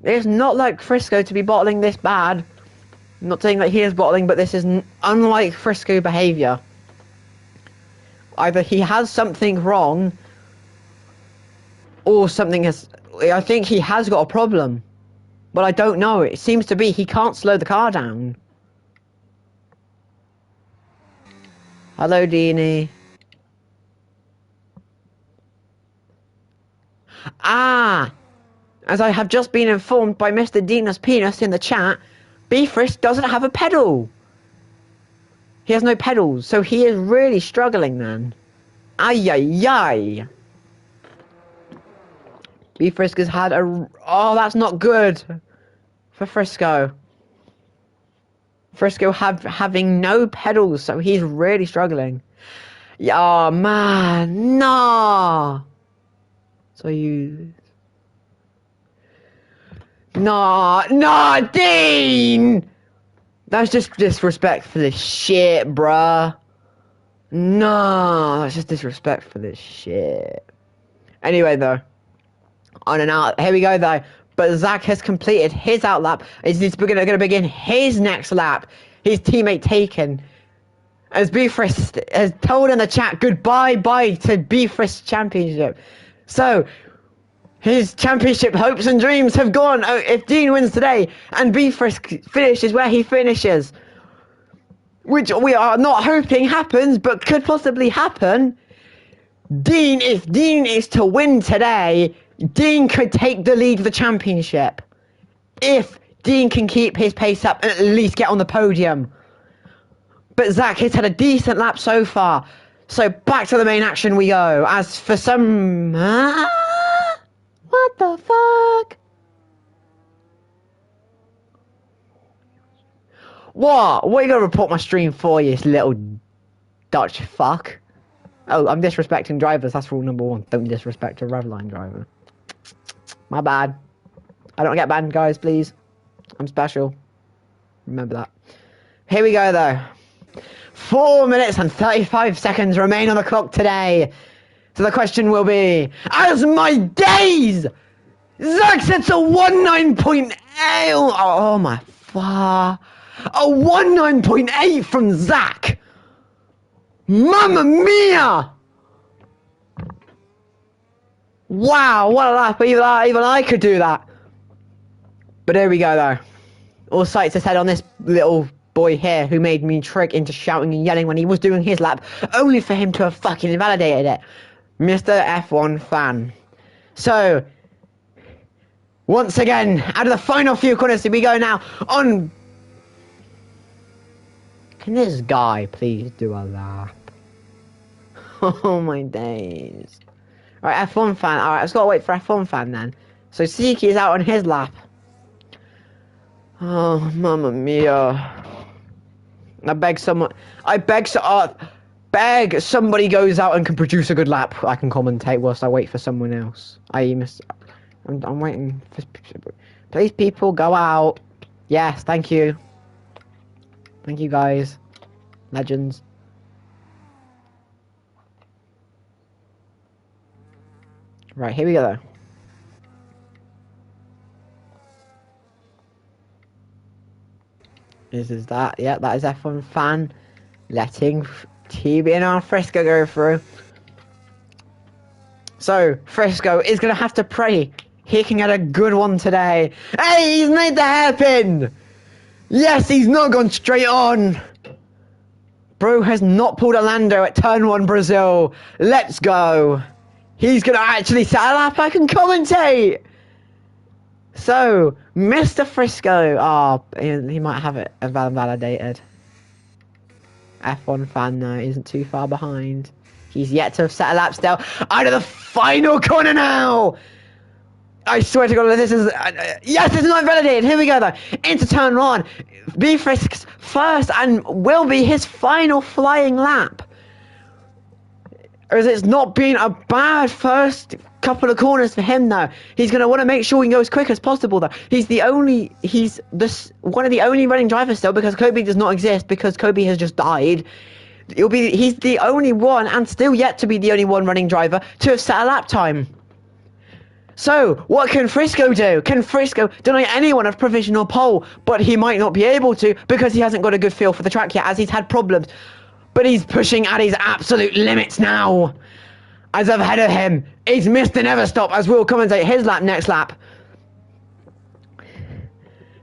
It's not like Frisco to be bottling this bad. not saying that he is bottling, but this is unlike Frisco behaviour. Either he has something wrong, or something has... I think he has got a problem. But I don't know. It seems to be he can't slow the car down. Hello, Deanie. Ah! As I have just been informed by Mr. Dina's penis in the chat, Beefrisk doesn't have a pedal. He has no pedals, so he is really struggling then. Ay ay ay. Beefrisk has had a... Oh, that's not good for Frisco. Frisco having no pedals, so he's really struggling. Oh man, nah. So you... Nah, Dean! That's just disrespect for this shit, bruh. No, that's just disrespect for this shit. Anyway, though. On and out. Here we go, though. But Zach has completed his outlap. He's going to begin his next lap. His teammate taken. As Beefrisk has told in the chat, goodbye-bye to Beefrisk Championship. So... his championship hopes and dreams have gone. Oh, if Dean wins today and Beefrisk finishes where he finishes, which we are not hoping happens, but could possibly happen, if Dean is to win today, Dean could take the lead of the championship. If Dean can keep his pace up and at least get on the podium. But Zach has had a decent lap so far. So back to the main action we go. As for some... what the fuck? What? What are you gonna report my stream for, you little Dutch fuck? Oh, I'm disrespecting drivers. That's rule number 1. Don't disrespect a Revline driver. My bad. I don't get banned, guys, please. I'm special. Remember that. Here we go, though. 4 minutes and 35 seconds remain on the clock today. So the question will be, as my days! Zach sets a 19.8. Oh my fuck. A 19.8 from Zach. Mamma mia! Wow, what a lap. Even I could do that. But here we go, though. All sights are set on this little boy here who made me trick into shouting and yelling when he was doing his lap, only for him to have fucking invalidated it. Mr. F1 fan. So, once again, out of the final few corners, we go now on... Can this guy please do a lap? Oh my days. Alright, F1 fan. Alright, I've got to wait for F1 fan then. So, Siki is out on his lap. Oh, mamma mia. I beg somebody goes out and can produce a good lap. I can commentate whilst I wait for someone else. I'm waiting for... Please, people, go out. Yes, thank you. Thank you, guys. Legends. Right, here we go, though. Is that? Yeah, that is F1 fan letting TB and our Frisco go through. So, Frisco is going to have to pray he can get a good one today. Hey, he's made the hairpin! Yes, he's not gone straight on. Bro has not pulled a Lando at turn 1 Brazil. Let's go. He's going to actually set a lap. I can commentate. So, Mr. Frisco. Oh, he might have it validated. F1 fan, though, isn't too far behind. He's yet to have set a lap still. Out of the final corner now! I swear to God, this is... yes, it's not validated. Here we go, though. Into turn 1. Beefrisk's first and will be his final flying lap. As it's not been a bad first couple of corners for him, though. He's going to want to make sure he can go as quick as possible, though. He's one of the only running drivers still, because Kobe does not exist, because Kobe has just died. He's the only one, and still yet to be the only one running driver, to have set a lap time. So, what can Frisco do? Can Frisco deny anyone a provisional pole? But he might not be able to because he hasn't got a good feel for the track yet, as he's had problems. But he's pushing at his absolute limits now. As ahead of him is Mr. Never Stop, as we'll commentate his lap next lap.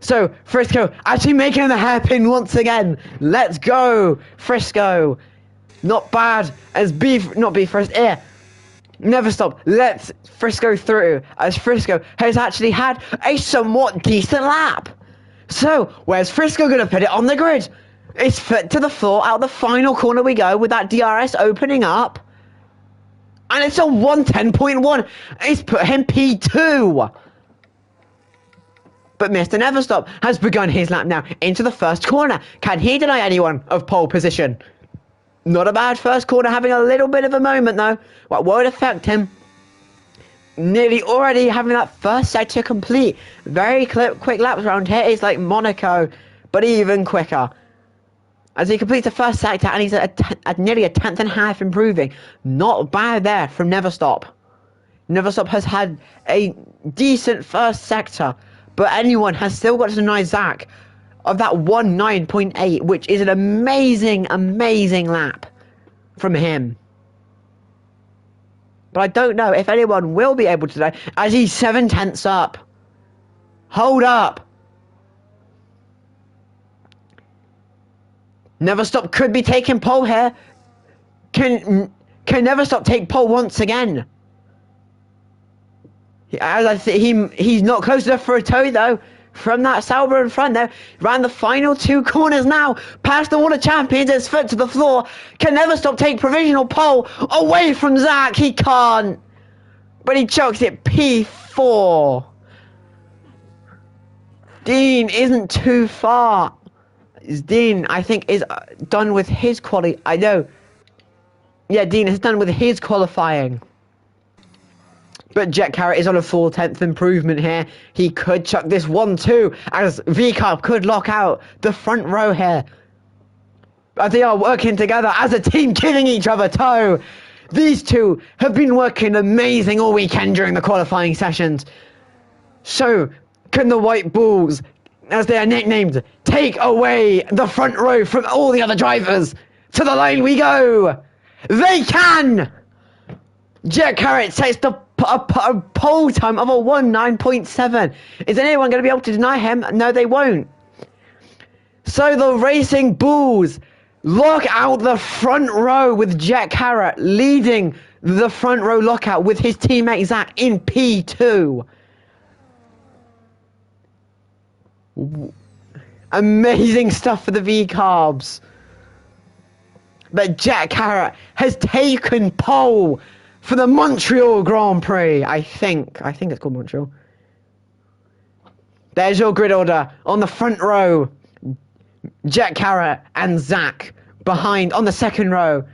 So, Frisco actually making the hairpin once again. Let's go, Frisco. Not bad as Never Stop. Let's Frisco through, as Frisco has actually had a somewhat decent lap. So, where's Frisco going to put it on the grid? It's foot to the floor, out the final corner we go with that DRS opening up. And it's a 110.1. It's put him P2. But Mr. Never Stop has begun his lap now into the first corner. Can he deny anyone of pole position? Not a bad first corner, having a little bit of a moment though. What won't affect him. Nearly already having that first sector complete. Very quick laps around here. It's like Monaco, but even quicker. As he completes the first sector and he's at nearly a 10th and a half improving. Not bad there from Never Stop. Never Stop has had a decent first sector, but anyone has still got to deny Zach of that 19.8, which is an amazing, amazing lap from him. But I don't know if anyone will be able to deny, as he's 7/10 up. Hold up. Never Stop could be taking pole here. Can Never Stop take pole once again? As I think he's not close enough for a toe though. From that Sauber in front there, ran the final two corners now, past the Water Champions, his foot to the floor. Can Never Stop take provisional pole away from Zach? He can't, but he chucks it P4. Dean isn't too far. Dean, I think, is done with his quali. I know. Yeah, Dean is done with his qualifying. But Jet Carrot is on a full 10th improvement here. He could chuck this 1-2, as V-Carb could lock out the front row here. As they are working together as a team, giving each other toe. These two have been working amazing all weekend during the qualifying sessions. So, can the White Bulls, as they are nicknamed, take away the front row from all the other drivers? To the line we go! They can! Jet Carrot sets a pole time of a 19.7. Is anyone going to be able to deny him? No, they won't. So the Racing Bulls lock out the front row with Jet Carrot leading the front row lockout with his teammate Zach in P2. Amazing stuff for the V-Carbs. But Jet Carrot has taken pole for the Montreal Grand Prix. I think it's called Montreal. There's your grid order on the front row. Jet Carrot and Zach behind on the second row.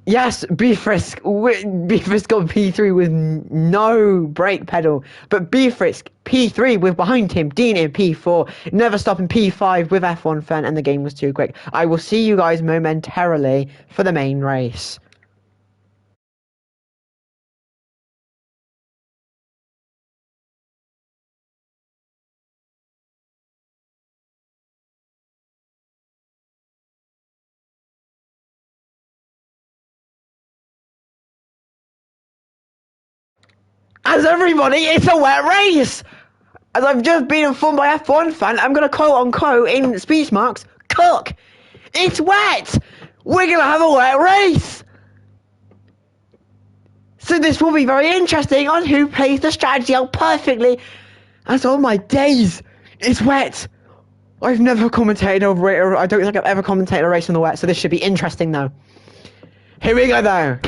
Yes, B-Frisk got P3 with no brake pedal, but B-Frisk P3 with behind him Dean in P4, Never Stop in P5 with F1 Fen, and the game was too quick. I will see you guys momentarily for the main race. As everybody, it's a wet race! As I've just been informed by F1 Fan, I'm going to quote unquote in speech marks, cook! It's wet! We're going to have a wet race! So this will be very interesting on who plays the strategy out perfectly. As oh my days, it's wet! I've never commentated over it, I don't think I've ever commentated a race in the wet, so this should be interesting though. Here we go though.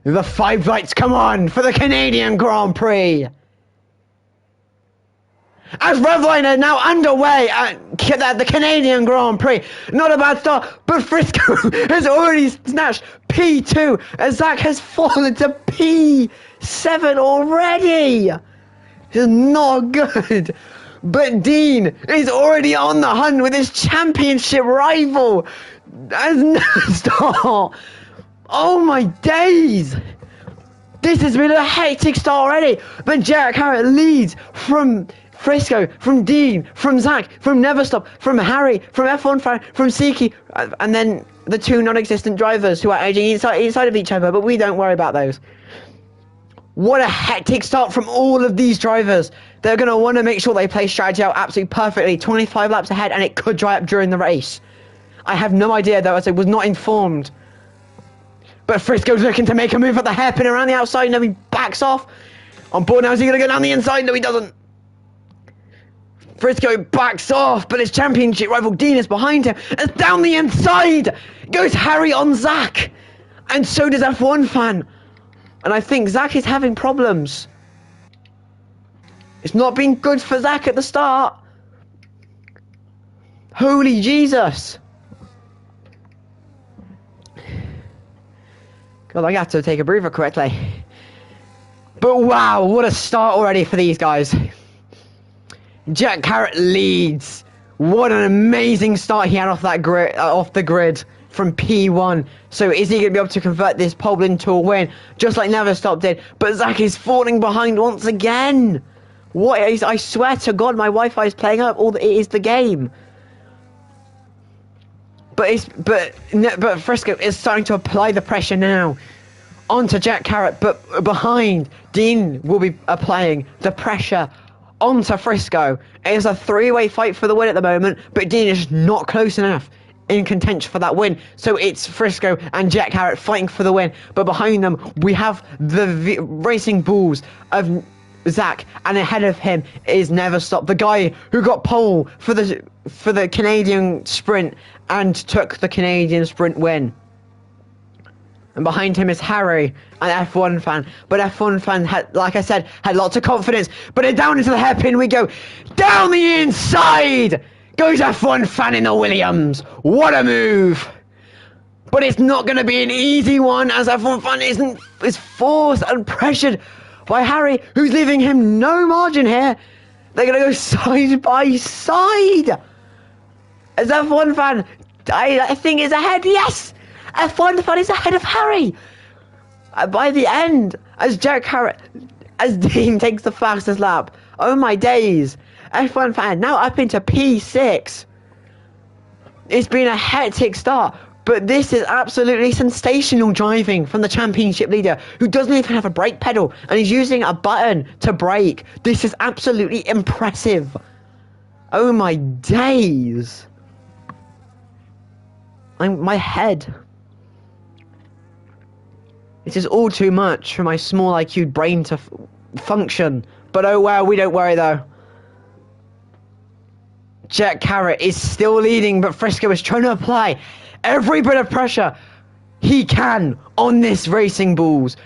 The 5 lights come on for the Canadian Grand Prix. As Revliner now underway at the Canadian Grand Prix. Not a bad start, but Frisco has already snatched P2 as Zach has fallen to P7 already. This is not good. But Dean is already on the hunt with his championship rival as Never Stop. Oh my days! This has been a hectic start already. But Jack Harrett leads from Frisco, from Dean, from Zach, from Neverstop, from Harry, from F1 Fan, from Siki, and then the two non-existent drivers who are edging inside of each other, but we don't worry about those. What a hectic start from all of these drivers. They're going to want to make sure they play strategy out absolutely perfectly. 25 laps ahead, and it could dry up during the race. I have no idea, though, as I was not informed. But Frisco's looking to make a move at the hairpin around the outside. No, he backs off. On board now, is he going to go down the inside? No, he doesn't. Frisco backs off, but his championship rival Dean is behind him. As down the inside goes Harry on Zach. And so does F1 Fan. And I think Zach is having problems. It's not been good for Zach at the start. Holy Jesus. God, I have to take a breather quickly. But wow, what a start already for these guys. Jack Harrett leads. What an amazing start he had off the grid from P1. So is he going to be able to convert this pole into a win, just like Neverstop did? But Zach is falling behind once again. What is? I swear to God, my Wi-Fi is playing up. It is the game. But Frisco is starting to apply the pressure now onto Jack Harrett, but behind Dean will be applying the pressure onto Frisco. It is a three-way fight for the win at the moment, but Dean is not close enough in contention for that win. So it's Frisco and Jack Harrett fighting for the win, but behind them we have the racing bulls of Zach, and ahead of him is Neverstop, the guy who got pole for the Canadian sprint and took the Canadian sprint win. And behind him is Harry and F1 Fan. But F1 Fan, like I said, had lots of confidence. But down into the hairpin we go. Down the inside goes F1 Fan in the Williams. What a move. But it's not going to be an easy one, as F1 Fan is forced and pressured by Harry, who's leaving him no margin here. They're going to go side by side. As F1 Fan, I think, is ahead. Yes! F1 Fan is ahead of Harry. By the end, as Dean takes the fastest lap. Oh my days. F1 Fan now up into P6. It's been a hectic start. But this is absolutely sensational driving from the championship leader, who doesn't even have a brake pedal and he's using a button to brake. This is absolutely impressive. Oh my days. My head. This is all too much for my small IQ brain to function. But oh well, we don't worry though. Jack Harrett is still leading, but Frisco is trying to apply every bit of pressure he can on this Racing Bulls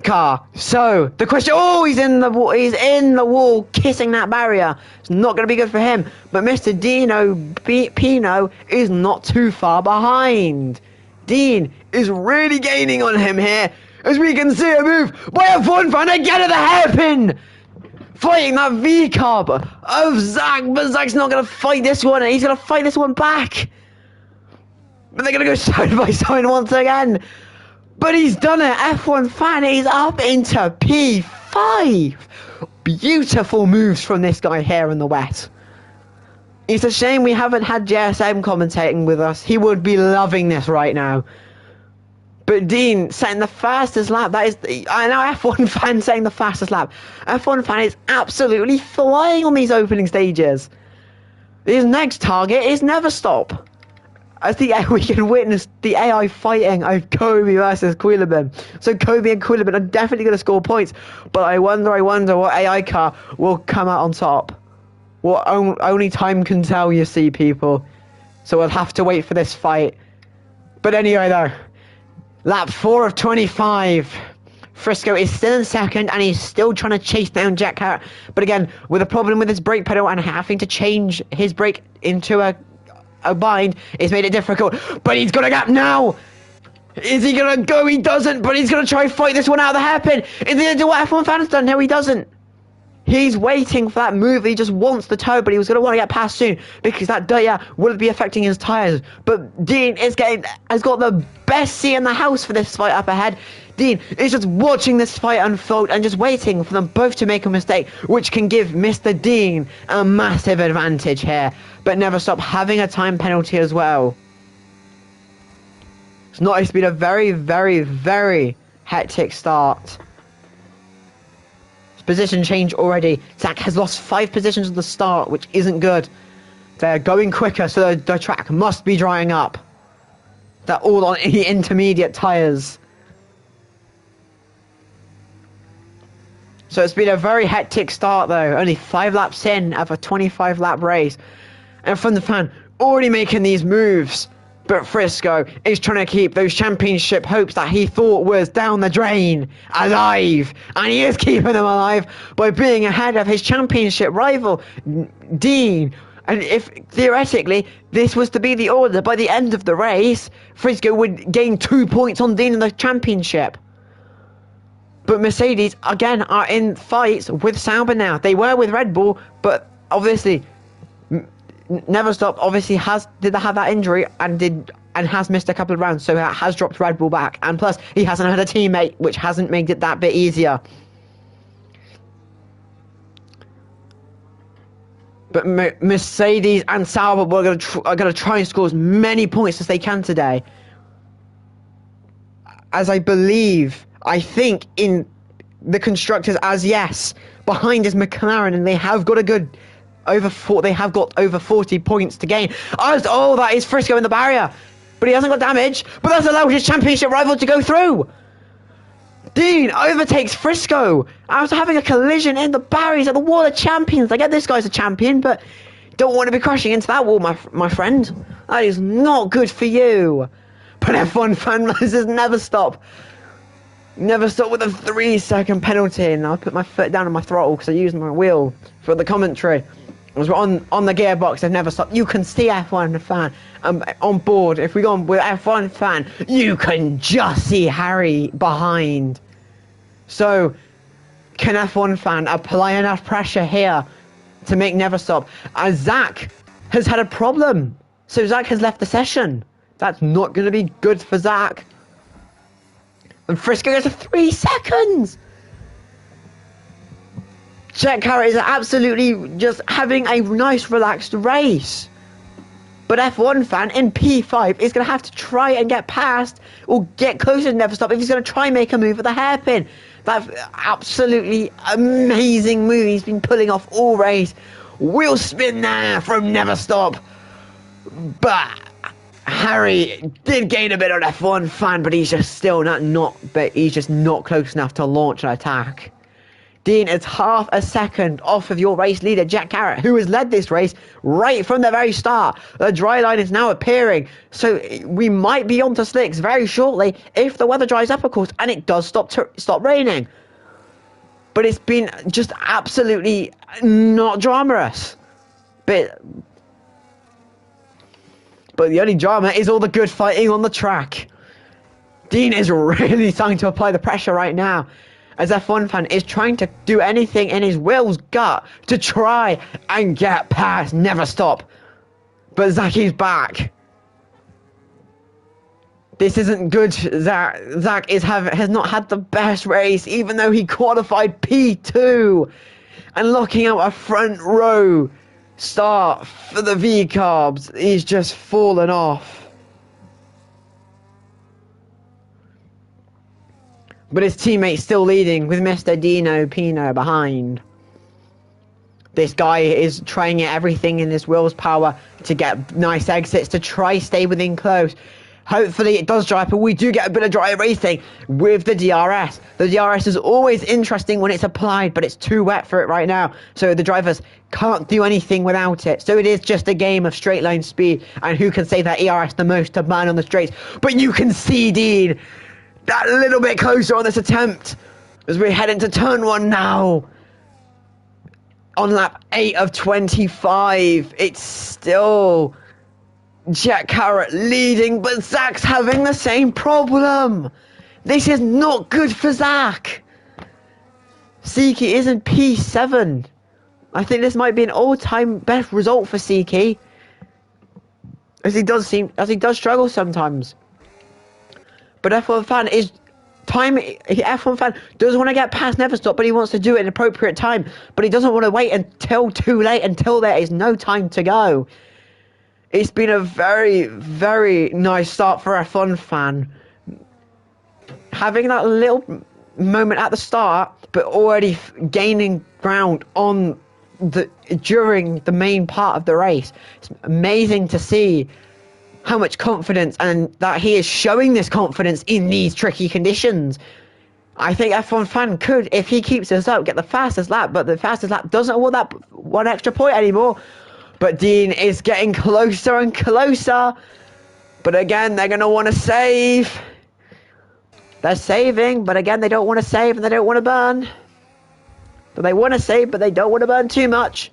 car. So the question, he's in the wall kissing that barrier. It's not going to be good for him. But Mr. Dino Pino is not too far behind. Dean is really gaining on him here, as we can see a move by F1 Fan again at the hairpin, fighting that V-carb of Zach. But Zach's not going to fight this one, and he's going to fight this one back. But they're going to go side by side once again. But he's done it. F1 Fan is up into P5. Beautiful moves from this guy here in the wet. It's a shame we haven't had JSM commentating with us. He would be loving this right now. But Dean setting the fastest lap. I know F1 Fan saying the fastest lap. F1 Fan is absolutely flying on these opening stages. His next target is Neverstop. As we can witness the AI fighting of Kobe versus Quilliman. So Kobe and Quilliman are definitely going to score points. But I wonder what AI car will come out on top. What only time can tell, you see, people. So we'll have to wait for this fight. But anyway, though. Lap 4 of 25. Frisco is still in second, and he's still trying to chase down Jack Harrett. But again, with a problem with his brake pedal and having to change his brake into a bind, it's made it difficult. But he's got a gap now. Is he going to go? He doesn't. But he's going to try and fight this one out of the hairpin. Is he going to do what F1 Fan's done? No, he doesn't. He's waiting for that move. He just wants the toe, but he was going to want to get past soon because that dirt will be affecting his tyres. But Dean has got the best seat in the house for this fight up ahead. Dean is just watching this fight unfold and just waiting for them both to make a mistake, which can give Mr. Dean a massive advantage here. But Never Stop having a time penalty as well. It's been a very, very, very hectic start. Position change already. Zach has lost 5 positions at the start, which isn't good. They're going quicker, so the track must be drying up. They're all on the intermediate tyres. So it's been a very hectic start though. Only 5 laps in of a 25 lap race. And from the fan, already making these moves. But Frisco is trying to keep those championship hopes that he thought was down the drain alive. And he is keeping them alive by being ahead of his championship rival, Dean. And if, theoretically, this was to be the order, by the end of the race, Frisco would gain 2 points on Dean in the championship. But Mercedes, again, are in fights with Sauber now. They were with Red Bull, but obviously Never Stop obviously did have that injury and has missed a couple of rounds, so that has dropped Red Bull back. And plus, he hasn't had a teammate, which hasn't made it that bit easier. But Mercedes and Sauber are going to try and score as many points as they can today. As I think in the constructors, behind is McLaren, and they have got over 40 points to gain. That is Frisco in the barrier, but he hasn't got damage. But that's allowed his championship rival to go through. Dean overtakes Frisco after having a collision in the barriers at the Wall of Champions. I get this guy's a champion, but don't want to be crashing into that wall, my friend. That is not good for you. But F1 fan, this is Never Stop. Never Stop with a 3-second penalty, and I'll put my foot down on my throttle because I used my wheel for the commentary. As we're on the gearbox, they've Never Stopped. You can see F1 fan on board. If we go on with F1 fan, you can just see Harry behind. So, can F1 fan apply enough pressure here to make Never Stop? As Zach has had a problem. So Zach has left the session. That's not going to be good for Zach. And Frisco gets a 3 seconds. Jack Carrot is absolutely just having a nice relaxed race. But F1 fan in P5 is going to have to try and get past or get closer to Never Stop if he's going to try and make a move at the hairpin. That absolutely amazing move he's been pulling off all race. Wheel spin there from Never Stop. But Harry did gain a bit on F1 fan, but he's just still not close enough to launch an attack. Dean is half a second off of your race leader, Jack Carrot, who has led this race right from the very start. The dry line is now appearing, so we might be onto slicks very shortly if the weather dries up, of course, and it does stop raining. But it's been just absolutely not dramarous. But the only drama is all the good fighting on the track. Dean is really starting to apply the pressure right now, as F1 fan is trying to do anything in his will's gut to try and get past Never Stop. But Zach is back. This isn't good. Zach has not had the best race, even though he qualified P2. And locking out a front row start for the V-Carbs. He's just fallen off. But his teammate's still leading with Mr. Dino Pino behind. This guy is trying everything in his will's power to get nice exits, to try stay within close. Hopefully it does dry up, but we do get a bit of dry racing with the DRS. The DRS is always interesting when it's applied, but it's too wet for it right now. So the drivers can't do anything without it. So it is just a game of straight line speed and who can save that ERS the most to man on the straights. But you can see Dean that little bit closer on this attempt as we head into turn 1 now. On lap 8 of 25, it's still Jack Carrot leading, but Zach's having the same problem. This is not good for Zach. Siki is in P7. I think this might be an all-time best result for Siki, as he does struggle sometimes. But F1 fan is F1 fan doesn't want to get past Neverstop, but he wants to do it in appropriate time. But he doesn't want to wait until too late, until there is no time to go. It's been a very, very nice start for F1 fan. Having that little moment at the start, but already gaining ground during the main part of the race. It's amazing to see how much confidence, and that he is showing this confidence in these tricky conditions. I think F1 fan could, if he keeps this up, get the fastest lap, but the fastest lap doesn't award that one extra point anymore. But Dean is getting closer and closer. But again, they're going to want to save. They're saving, but again, they don't want to save and they don't want to burn. But they want to save, but they don't want to burn too much.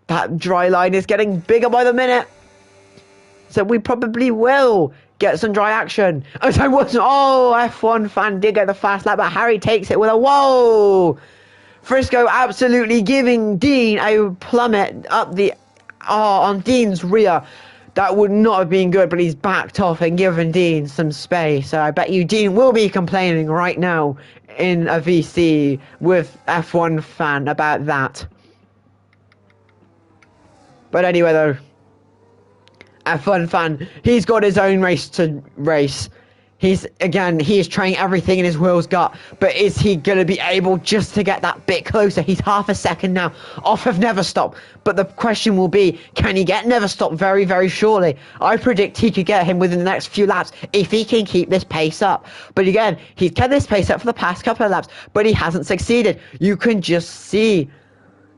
That dry line is getting bigger by the minute. So we probably will get some dry action. F1 fan did get the fast lap, but Harry takes it with a whoa. Frisco absolutely giving Dean a plummet up on Dean's rear. That would not have been good, but he's backed off and given Dean some space. So I bet you Dean will be complaining right now in a VC with F1 fan about that. But anyway, though, F1 fan, he's got his own race to race. He is trying everything in his Will's gut, but is he going to be able just to get that bit closer? He's half a second now off of Neverstop, but the question will be, can he get Neverstop very, very shortly? I predict he could get him within the next few laps if he can keep this pace up. But again, he's kept this pace up for the past couple of laps, but he hasn't succeeded. You can just see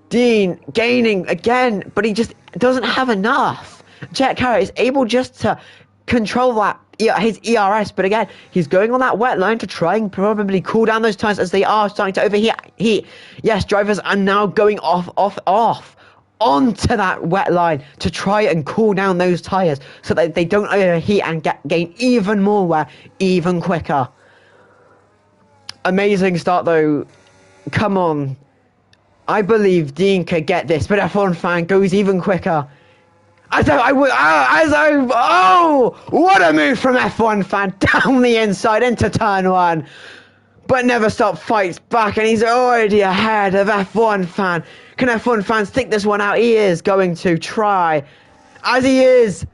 Dean gaining again, but he just doesn't have enough. Jet Carrot is able just to control that his ERS, but again, he's going on that wet line to try and probably cool down those tires as they are starting to overheat. Yes, drivers are now going off onto that wet line to try and cool down those tires so that they don't overheat and gain even more wear even quicker. Amazing start though. Come on. I believe Dean could get this, but F1 fan goes even quicker. What a move from F1 fan down the inside into turn 1. But Neverstop fights back and he's already ahead of F1 fan. Can F1 fan stick this one out? He is going to try, as he is.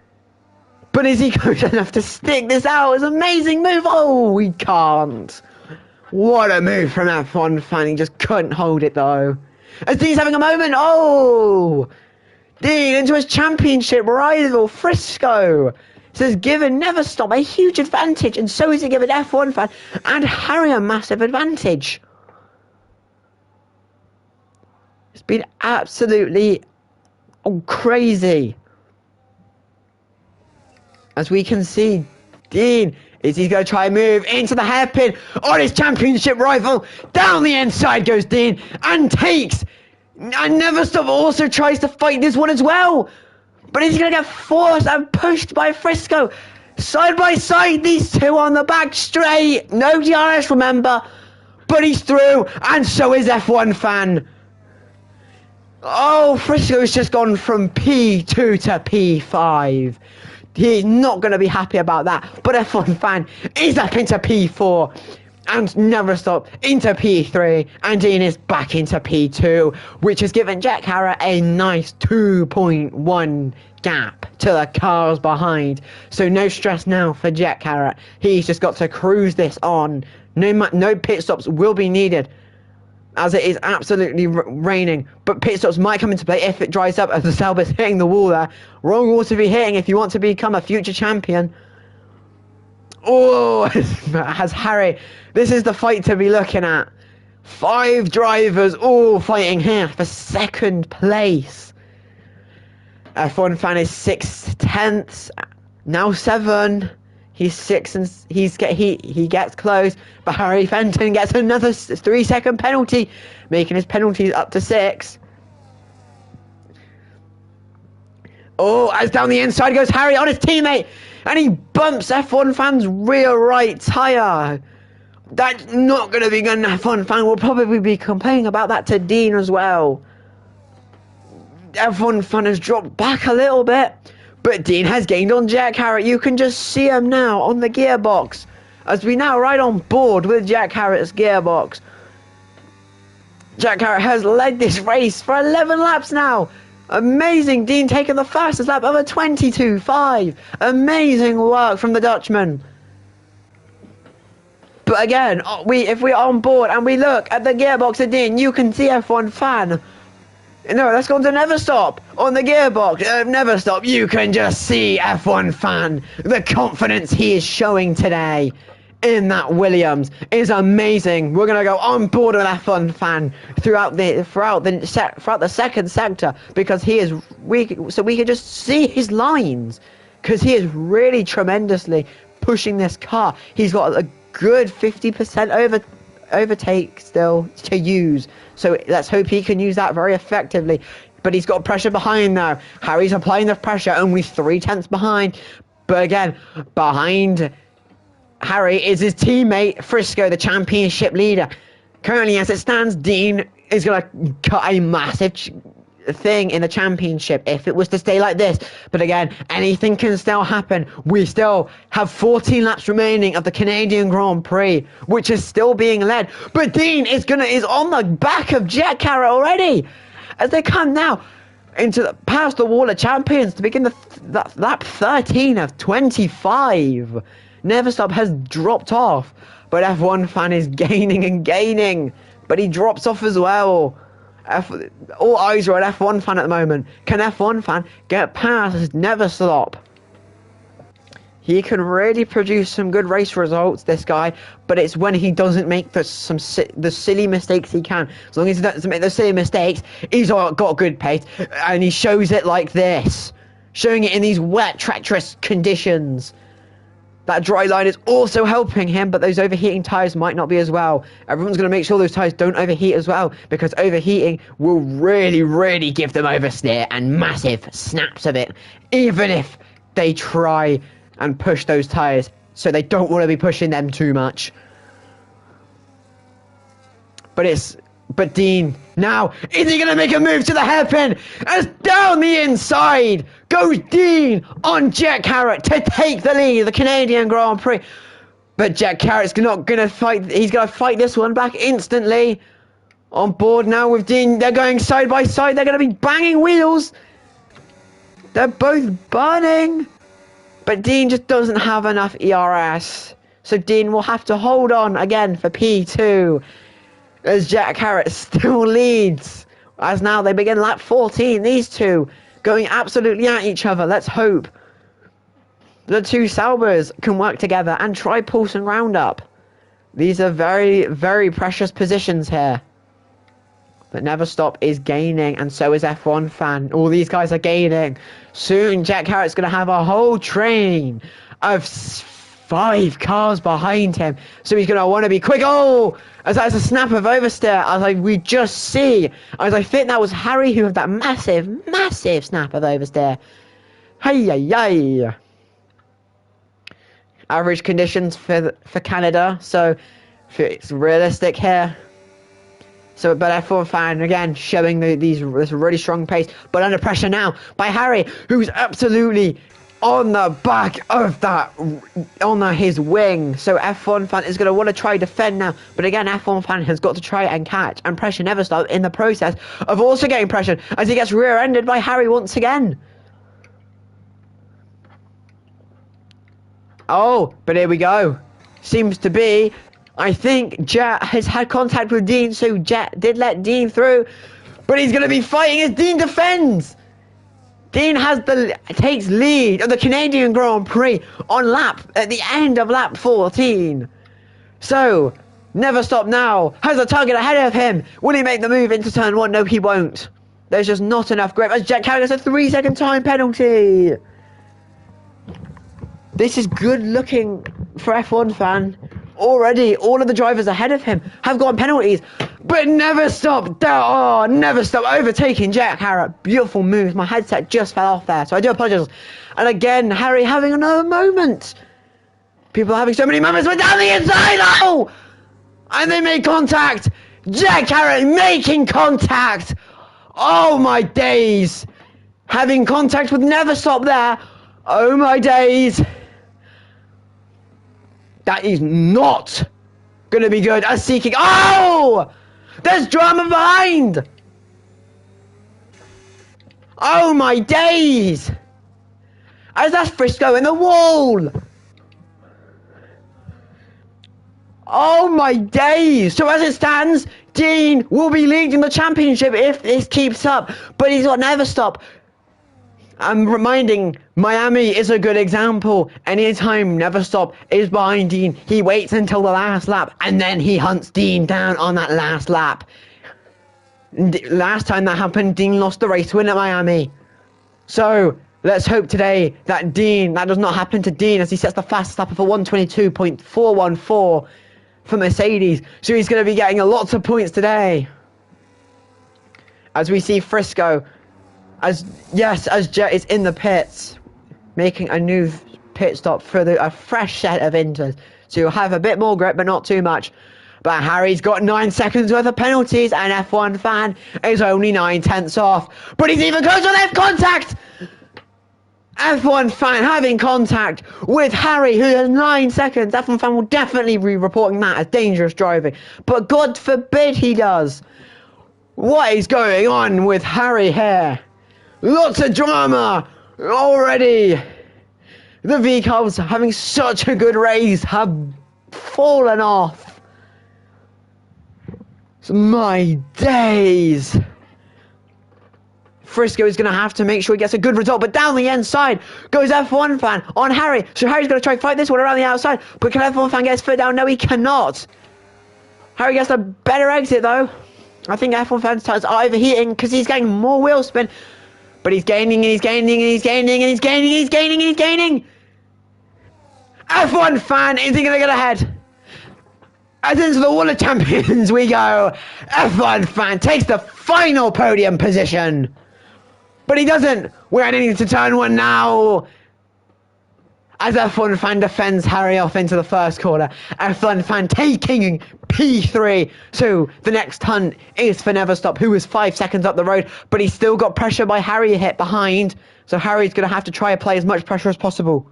But is he good enough to stick this out? It's an amazing move. Oh, he can't. What a move from F1 fan. He just couldn't hold it though. As Dean's having a moment. Oh! Dean into his championship rival, Frisco. So has given Neverstop a huge advantage, and so is he giving F1 fan and Harry a massive advantage. It's been absolutely crazy. As we can see, Dean, is he going to try and move into the hairpin on his championship rival? Down the inside goes Dean and takes. And Neverstop also tries to fight this one as well. But he's going to get forced and pushed by Frisco. Side by side, these two on the back straight. No DRS, remember. But he's through, and so is F1 fan. Oh, Frisco's just gone from P2 to P5. He's not going to be happy about that. But F1 fan is up into P4. And Neverstop into P3, and Dean is back into P2, which has given Jet Carrot a nice 2.1 gap to the cars behind. So no stress now for Jet Carrot. He's just got to cruise this on. No pit stops will be needed, as it is absolutely raining. But pit stops might come into play if it dries up, as the Sauber's hitting the wall there. Wrong wall to be hitting if you want to become a future champion. Oh, has Harry. This is the fight to be looking at. 5 drivers all fighting here for second place. F1 fan is 6/10. Now 7. He's 6 and he gets close. But Harry Fenton gets another 3-second penalty, making his penalties up to 6. Oh, as down the inside goes Harry on his teammate. And he bumps F1 fan's rear right tyre. That's not going to be good. F1 fan will probably be complaining about that to Dean as well. F1 fan has dropped back a little bit. But Dean has gained on Jack Harrett. You can just see him now on the gearbox. As we now right on board with Jack Harrett's gearbox. Jack Harrett has led this race for 11 laps now. Amazing. Dean taking the fastest lap of a 22.5. Amazing work from the Dutchman. But again, if we're on board and we look at the gearbox of Dean, you can see F1 fan. No, let's go to Never Stop on the gearbox. Never Stop. You can just see F1 fan. The confidence he is showing today in that Williams is amazing. We're gonna go on board with F1 fan throughout the second sector because we can just see his lines because he is really tremendously pushing this car. He's got a good 50% overtake still to use, so let's hope he can use that very effectively. But he's got pressure behind now. Harry's applying the pressure, only 3/10 behind. But again, behind Harry is his teammate Frisco, the championship leader. Currently, as it stands, Dean is going to cut a massive thing in the championship if it was to stay like this. But again, anything can still happen. We still have 14 laps remaining of the Canadian Grand Prix, which is still being led. But Dean is on the back of Jack Harrett already as they come now past the wall of champions to begin the lap 13 of 25. Never Stop has dropped off, but F1 fan is gaining and gaining, but he drops off as well. All eyes are on F1 fan at the moment. Can F1 fan get past Never Stop? He can really produce some good race results, this guy, but it's when he doesn't make the silly mistakes he can. As long as he doesn't make those silly mistakes, he's got good pace, and he shows it like this, showing it in these wet, treacherous conditions. That dry line is also helping him, but those overheating tyres might not be as well. Everyone's going to make sure those tyres don't overheat as well, because overheating will really, really give them oversteer and massive snaps of it, even if they try and push those tyres, so they don't want to be pushing them too much. But Dean, now, is he going to make a move to the hairpin? As down the inside goes Dean on Jack Harrett to take the lead of the Canadian Grand Prix. But Jack Harrett's not going to fight. He's going to fight this one back instantly. On board now with Dean. They're going side by side. They're going to be banging wheels. They're both burning. But Dean just doesn't have enough ERS. So Dean will have to hold on again for P2. As Jack Harrett still leads. As now they begin lap 14. These two going absolutely at each other. Let's hope the two Saubers can work together and try pull some ground up. These are very, very precious positions here. But Never Stop is gaining, and so is F1 fan. All these guys are gaining. Soon Jack Harrett's going to have a whole train of 5 cars behind him, so he's going to want to be quick. Oh, as that's a snap of oversteer, as we just see, as I think that was Harry who had that massive snap of oversteer. Hey. Average conditions for Canada, so it's realistic here. So, but F1 fan again showing this really strong pace, but under pressure now by Harry, who's absolutely on the back of that, on his wing. So F1 fan is going to want to try defend now, but again F1 fan has got to try and catch and pressure Never Stop in the process of also getting pressured as he gets rear-ended by Harry once again. Oh, but here we go. Seems to be, I think Jet has had contact with Dean, so Jet did let Dean through, but he's going to be fighting as Dean defends. Dean takes lead of the Canadian Grand Prix at the end of lap 14. So, Never Stop now has a target ahead of him. Will he make the move into turn 1? No, he won't. There's just not enough grip as Jack Harrett gets a 3-second time penalty. This is good looking for F1 fan. Already, all of the drivers ahead of him have gotten penalties, but Never Stop. Never Stop overtaking Jack Harrett. Beautiful moves. My headset just fell off there, so I do apologize. And again, Harry having another moment. People are having so many moments, but down the inside. Oh! And they make contact. Jack Harrett making contact. Oh my days. Having contact with Never Stop there. Oh my days. That is not gonna be good. A seeking. Oh! There's drama behind! Oh my days! As that's Frisco in the wall! Oh my days! So as it stands, Dean will be leading the championship if this keeps up, but he's got never stop. I'm reminding, Miami is a good example. Anytime Never Stop is behind Dean, he waits until the last lap, and then he hunts Dean down on that last lap. Last time that happened, Dean lost the race win at Miami. So, let's hope today that does not happen to Dean as he sets the fastest lap for 122.414 for Mercedes. So he's going to be getting lots of points today. As we see Frisco, as Jet is in the pits, making a new pit stop for a fresh set of inters. So you'll have a bit more grip, but not too much. But Harry's got 9 seconds worth of penalties, and F1 fan is only 9/10 off. But he's even closer, they have contact! F1 fan having contact with Harry, who has 9 seconds. F1 fan will definitely be reporting that as dangerous driving. But God forbid he does. What is going on with Harry here? Lots of drama already. The V-Cubs having such a good race have fallen off. My days. Frisco is going to have to make sure he gets a good result, but down the inside goes F1 fan on Harry. So Harry's going to try to fight this one around the outside, but can F1 fan get his foot down? No, he cannot. Harry gets a better exit though. I think F1 fan's tires are overheating because he's getting more wheel spin. But he's gaining and he's gaining and he's gaining and he's gaining and he's gaining and he's gaining. F1 fan, is he going to get ahead? As into the Wall of Champions we go. F1 fan takes the final podium position. But he doesn't. We're heading into turn 1 now. As F1 fan defends Harry off into the first corner. F1 fan taking P3. So the next hunt is for Never Stop, who is 5 seconds up the road. But he's still got pressure by Harry hit behind. So Harry's going to have to try and apply as much pressure as possible.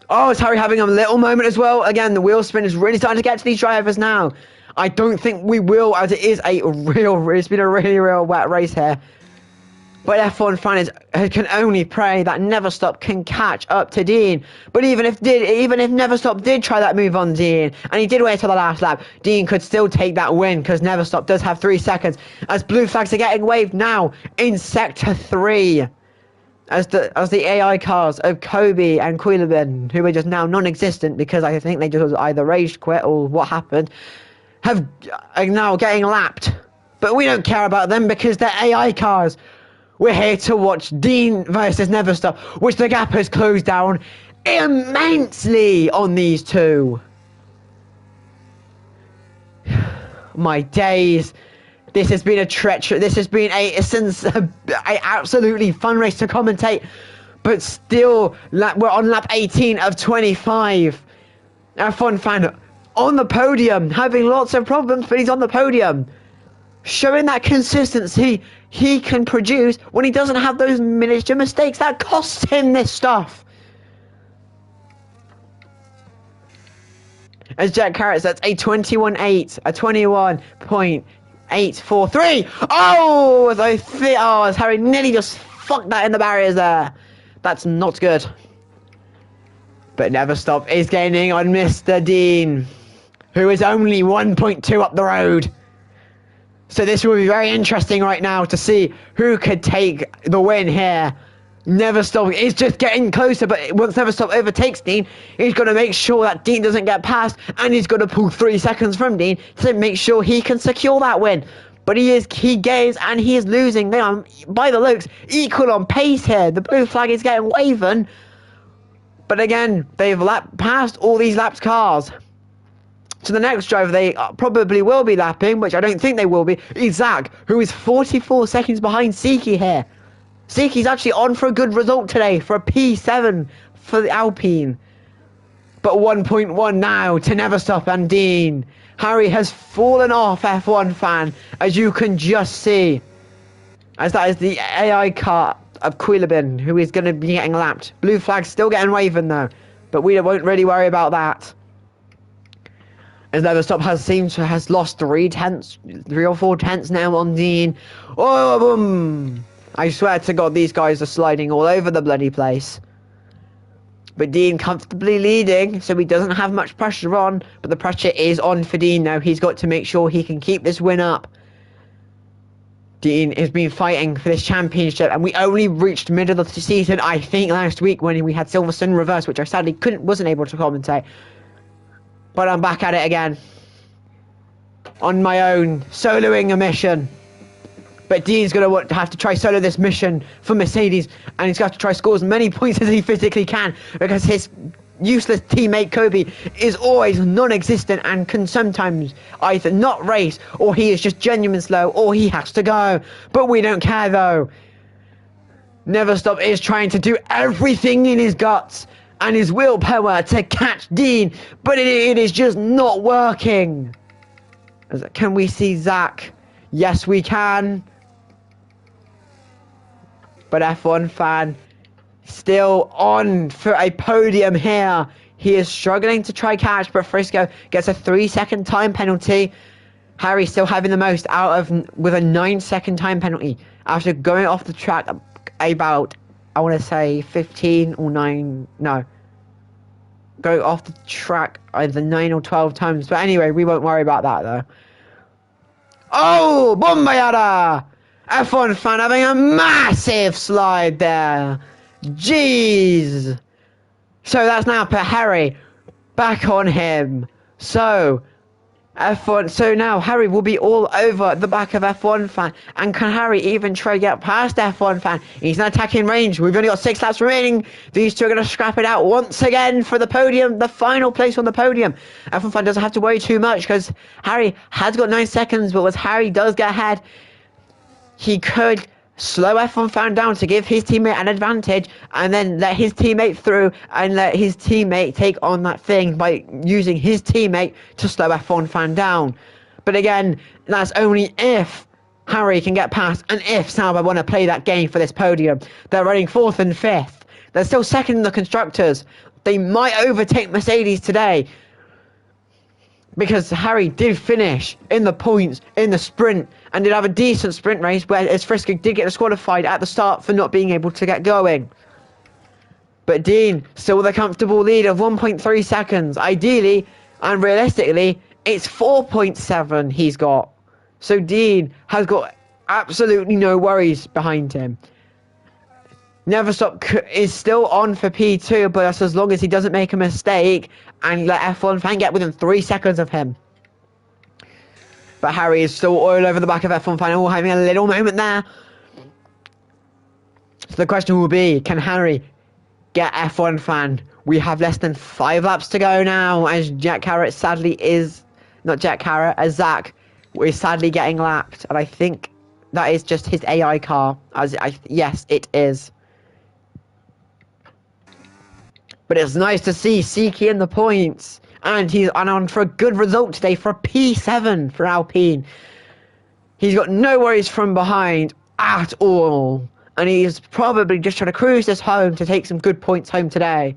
Oh, is Harry having a little moment as well? Again, the wheel spin is really starting to get to these drivers now. I don't think we will, as it's been a really real wet race here. But F1 fan can only pray that Never Stop can catch up to Dean. But even if Never Stop did try that move on Dean, and he did wait till the last lap, Dean could still take that win because Never Stop does have 3 seconds. As blue flags are getting waved now in Sector 3. As the AI cars of Kobe and Quilabin, who are just now non-existent because I think they just either rage quit or what happened, are now getting lapped. But we don't care about them because they're AI cars. We're here to watch Dean versus Never Stop, which the gap has closed down immensely on these two. My days. This has been a treacherous. This has been a absolutely fun race to commentate, but still, we're on lap 18 of 25. F1 fan on the podium, having lots of problems, but he's on the podium, showing that consistency he can produce when he doesn't have those miniature mistakes that cost him this stuff. As Jack Carrot sets a 21.8, a 21.843. Oh, as Harry nearly just fucked that in the barriers there. That's not good. But Never Stop is gaining on Mr. Dean, who is only 1.2 up the road. So this will be very interesting right now to see who could take the win here. Never Stop is just getting closer, but once Never Stop overtakes Dean, he's going to make sure that Dean doesn't get past, and he's going to pull 3 seconds from Dean to make sure he can secure that win. But he gains and he is losing. They are, by the looks, equal on pace here. The blue flag is getting waving. But again, they've lapped past all these lapped cars. So the next driver they probably will be lapping, which I don't think they will be, is Zach, who is 44 seconds behind Siki here. Siki's actually on for a good result today, for a P7 for the Alpine. But 1.1 now to Never Stop and Dean. Harry has fallen off, F1 fan, as you can just see. as that is the AI car of Quilabin, who is going to be getting lapped. Blue flag still getting waving though, but we won't really worry about that. As Neverstop has lost 3 or 4 tenths now on Dean. Oh, boom! I swear to God, these guys are sliding all over the bloody place. But Dean comfortably leading, so he doesn't have much pressure on. But the pressure is on for Dean now. He's got to make sure he can keep this win up. Dean has been fighting for this championship, and we only reached middle of the season, I think, last week when we had Silverstone reverse, which I sadly wasn't able to commentate. But I'm back at it again. On my own, soloing a mission. But Dean's going to have to try solo this mission for Mercedes, and he's got to try score as many points as he physically can, because his useless teammate Kobe is always non-existent and can sometimes either not race, or he is just genuine slow, or he has to go. But we don't care though. Neverstop is trying to do everything in his guts and his willpower to catch Dean, but it is just not working. Can we see Zach? Yes, we can. But F1 fan still on for a podium here. He is struggling to try catch, but Frisco gets a 3-second time penalty. Harry still having the most with a 9-second time penalty after going off the track about, I want to say 15 or 9, no. Go off the track either 9 or 12 times. But anyway, we won't worry about that though. Oh, Bombayada! F1 fan having a massive slide there. Jeez. So that's now put Harry back on him. So F1. So now Harry will be all over the back of F1 fan. And can Harry even try to get past F1 fan? He's in attacking range. We've only got 6 laps remaining. These two are going to scrap it out once again for the podium. The final place on the podium. F1 fan doesn't have to worry too much because Harry has got 9 seconds. But as Harry does get ahead, he could slow F1 fan down to give his teammate an advantage, and then let his teammate through and let his teammate take on that thing by using his teammate to slow F1 fan down. But again, that's only if Harry can get past, and if Sauber want to play that game for this podium. They're running 4th and 5th. They're still 2nd in the constructors. They might overtake Mercedes today, because Harry did finish in the points in the sprint and did have a decent sprint race, whereas Frisco did get disqualified at the start for not being able to get going. But Dean still with a comfortable lead of 1.3 seconds. Ideally and realistically, it's 4.7 he's got. So Dean has got absolutely no worries behind him. Neverstop is still on for P2, but that's as long as he doesn't make a mistake and let F1 fan get within 3 seconds of him. But Harry is still all over the back of F1 fan, all having a little moment there. So the question will be, can Harry get F1 fan? We have less than 5 laps to go now, as Jack Carrot sadly is, not Jack Carrot, as Zach is sadly getting lapped. And I think that is just his AI car. Yes, it is. But it's nice to see Siki in the points. And he's on for a good result today for a P7 for Alpine. He's got no worries from behind at all. And he's probably just trying to cruise this home to take some good points home today.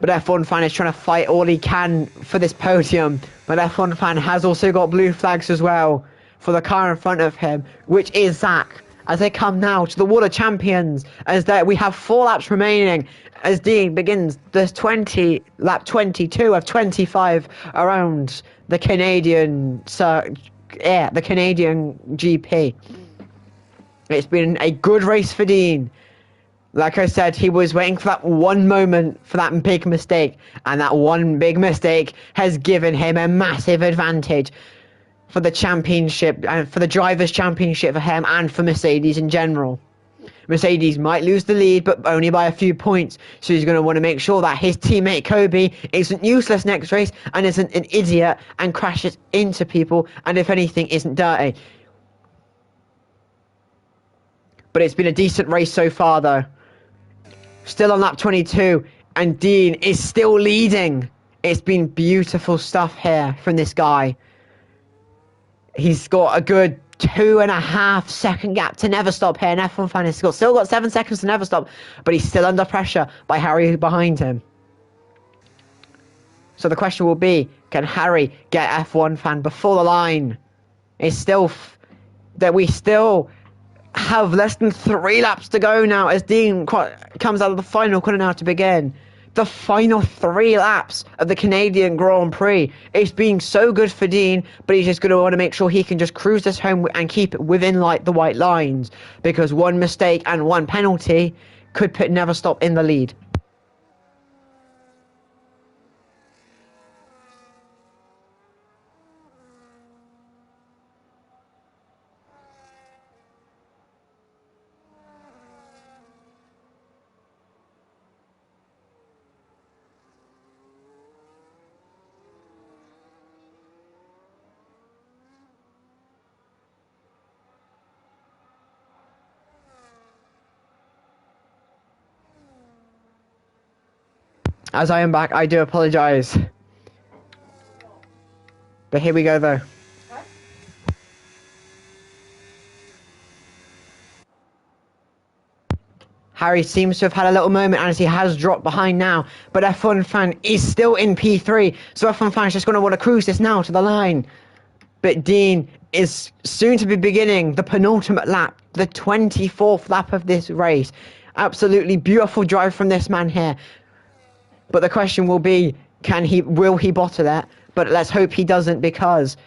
But F1 fan is trying to fight all he can for this podium. But F1 fan has also got blue flags as well for the car in front of him, which is Zach. As they come now to the Water Champions, as we have 4 laps remaining, as Dean begins this lap 22 of 25 around the Canadian the Canadian GP. It's been a good race for Dean. Like I said, he was waiting for that one moment for that big mistake, and that one big mistake has given him a massive advantage for the championship and for the drivers' championship for him and for Mercedes in general. Mercedes might lose the lead, but only by a few points. So he's going to want to make sure that his teammate Kobe isn't useless next race and isn't an idiot and crashes into people, and if anything, isn't dirty. But it's been a decent race so far, though. Still on lap 22, and Dean is still leading. It's been beautiful stuff here from this guy. He's got a good 2.5 second gap to never stop here. And F1 fan has still got 7 seconds to never stop, but he's still under pressure by Harry behind him. So the question will be, can Harry get F1 fan before the line? It's still that we still have less than 3 laps to go now as Dean comes out of the final corner now to begin. The final 3 laps of the Canadian Grand Prix. It's been so good for Dean, but he's just going to want to make sure he can just cruise this home and keep it within like the white lines, because one mistake and one penalty could put Never Stop in the lead. As I am back, I do apologise. But here we go though. Harry seems to have had a little moment as he has dropped behind now, but F1 fan is still in P3, so F1 fan is just going to want to cruise this now to the line. But Dean is soon to be beginning the penultimate lap, the 24th lap of this race. Absolutely beautiful drive from this man here. But the question will be, will he bottle it? But let's hope he doesn't, because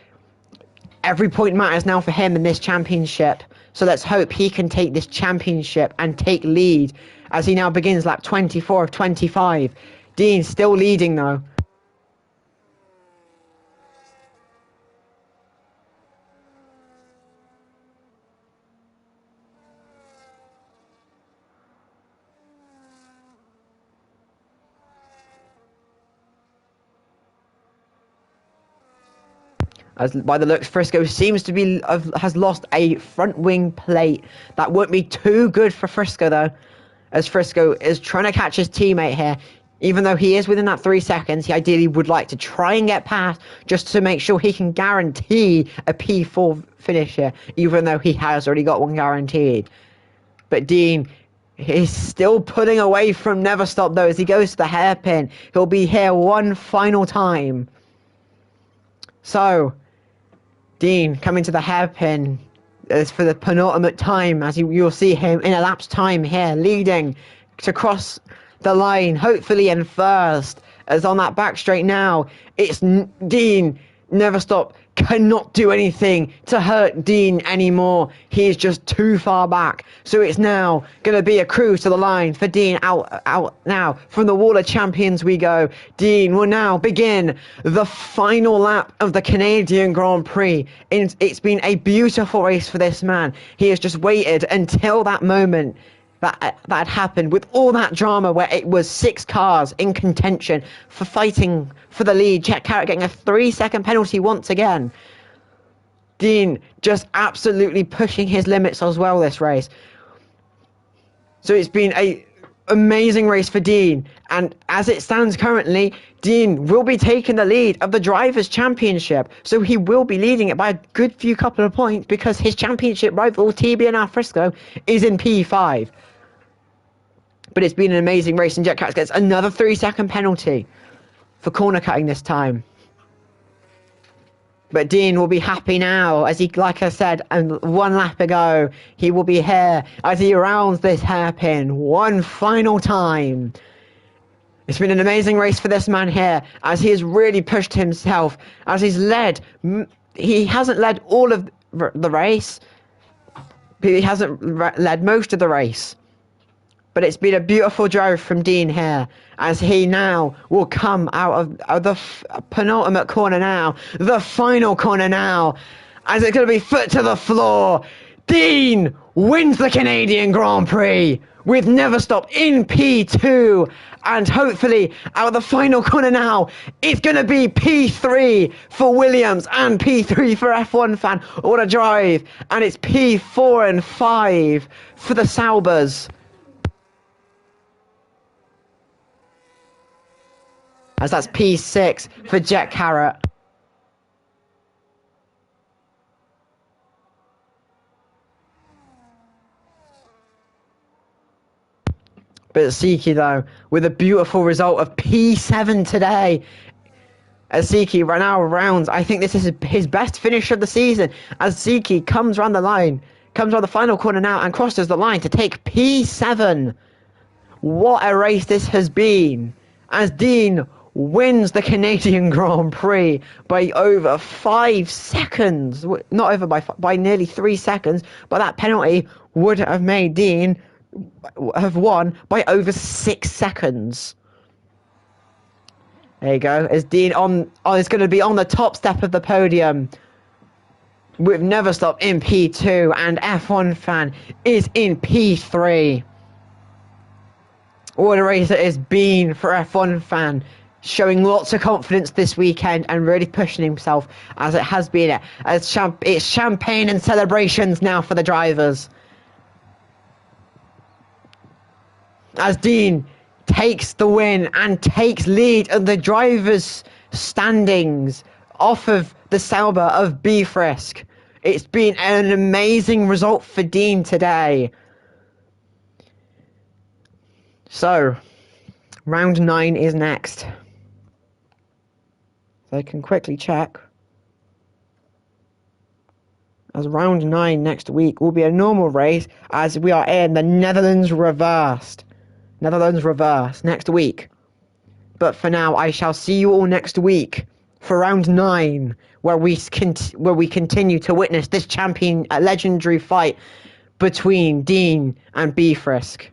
every point matters now for him in this championship. So let's hope he can take this championship and take lead as he now begins lap 24 of 25. Dean still leading though. As by the looks, Frisco seems to be has lost a front wing plate. That won't be too good for Frisco though, as Frisco is trying to catch his teammate here. Even though he is within that 3 seconds, he ideally would like to try and get past just to make sure he can guarantee a P4 finish here, even though he has already got one guaranteed. But Dean is still pulling away from Never Stop though as he goes to the hairpin. He'll be here one final time. So Dean coming to the hairpin is for the penultimate time, as you'll see him in a lap's time here, leading to cross the line, hopefully in first, as on that back straight now, it's Dean. Never Stop cannot do anything to hurt Dean anymore. He is just too far back. So it's now going to be a cruise to the line for Dean. Out now. From the Wall of Champions we go. Dean will now begin the final lap of the Canadian Grand Prix. It's been a beautiful race for this man. He has just waited until that moment that had happened, with all that drama where it was 6 cars in contention for fighting for the lead. Jack Carrot getting a 3-second penalty once again. Dean just absolutely pushing his limits as well this race. So it's been a amazing race for Dean, and as it stands currently, Dean will be taking the lead of the Drivers' Championship, so he will be leading it by a good few couple of points, because his championship rival TBNR Frisco is in P5. But it's been an amazing race, and Jet Cats gets another 3-second penalty for corner cutting this time. But Dean will be happy now, as he, like I said, and 1 lap ago, he will be here as he rounds this hairpin one final time. It's been an amazing race for this man here, as he has really pushed himself, as he's led. He hasn't led all of the race, but he hasn't led most of the race. But it's been a beautiful drive from Dean here, as he now will come out of the penultimate corner now, the final corner now, as it's going to be foot to the floor. Dean wins the Canadian Grand Prix with Never Stop in P2, and hopefully out of the final corner now, it's going to be P3 for Williams and P3 for F1 fan. What a drive! And it's P4 and 5 for the Saubers. As that's P6 for Jet Carrot. But Siki, though, with a beautiful result of P7 today. As Siki ran out of rounds, I think this is his best finish of the season. As Siki comes around the line, comes around the final corner now and crosses the line to take P7. What a race this has been. As Dean wins the Canadian Grand Prix by over 5 seconds. Not over by nearly 3 seconds, but that penalty would have made Dean have won by over 6 seconds. There you go. As Dean is going to be on the top step of the podium with Never Stop in P2 and F1 Fan is in P3. What a race it has been for F1 Fan, showing lots of confidence this weekend and really pushing himself as it has been. It's champagne and celebrations now for the drivers. As Dean takes the win and takes lead of the drivers' standings off of the Sauber of Bifröst. It's been an amazing result for Dean today. So, round 9 is next. So I can quickly check. As round 9 next week will be a normal race as we are in the Netherlands reversed. Netherlands reverse next week. But for now, I shall see you all next week for round 9, where we continue to witness this legendary fight between Dean and Bifröst.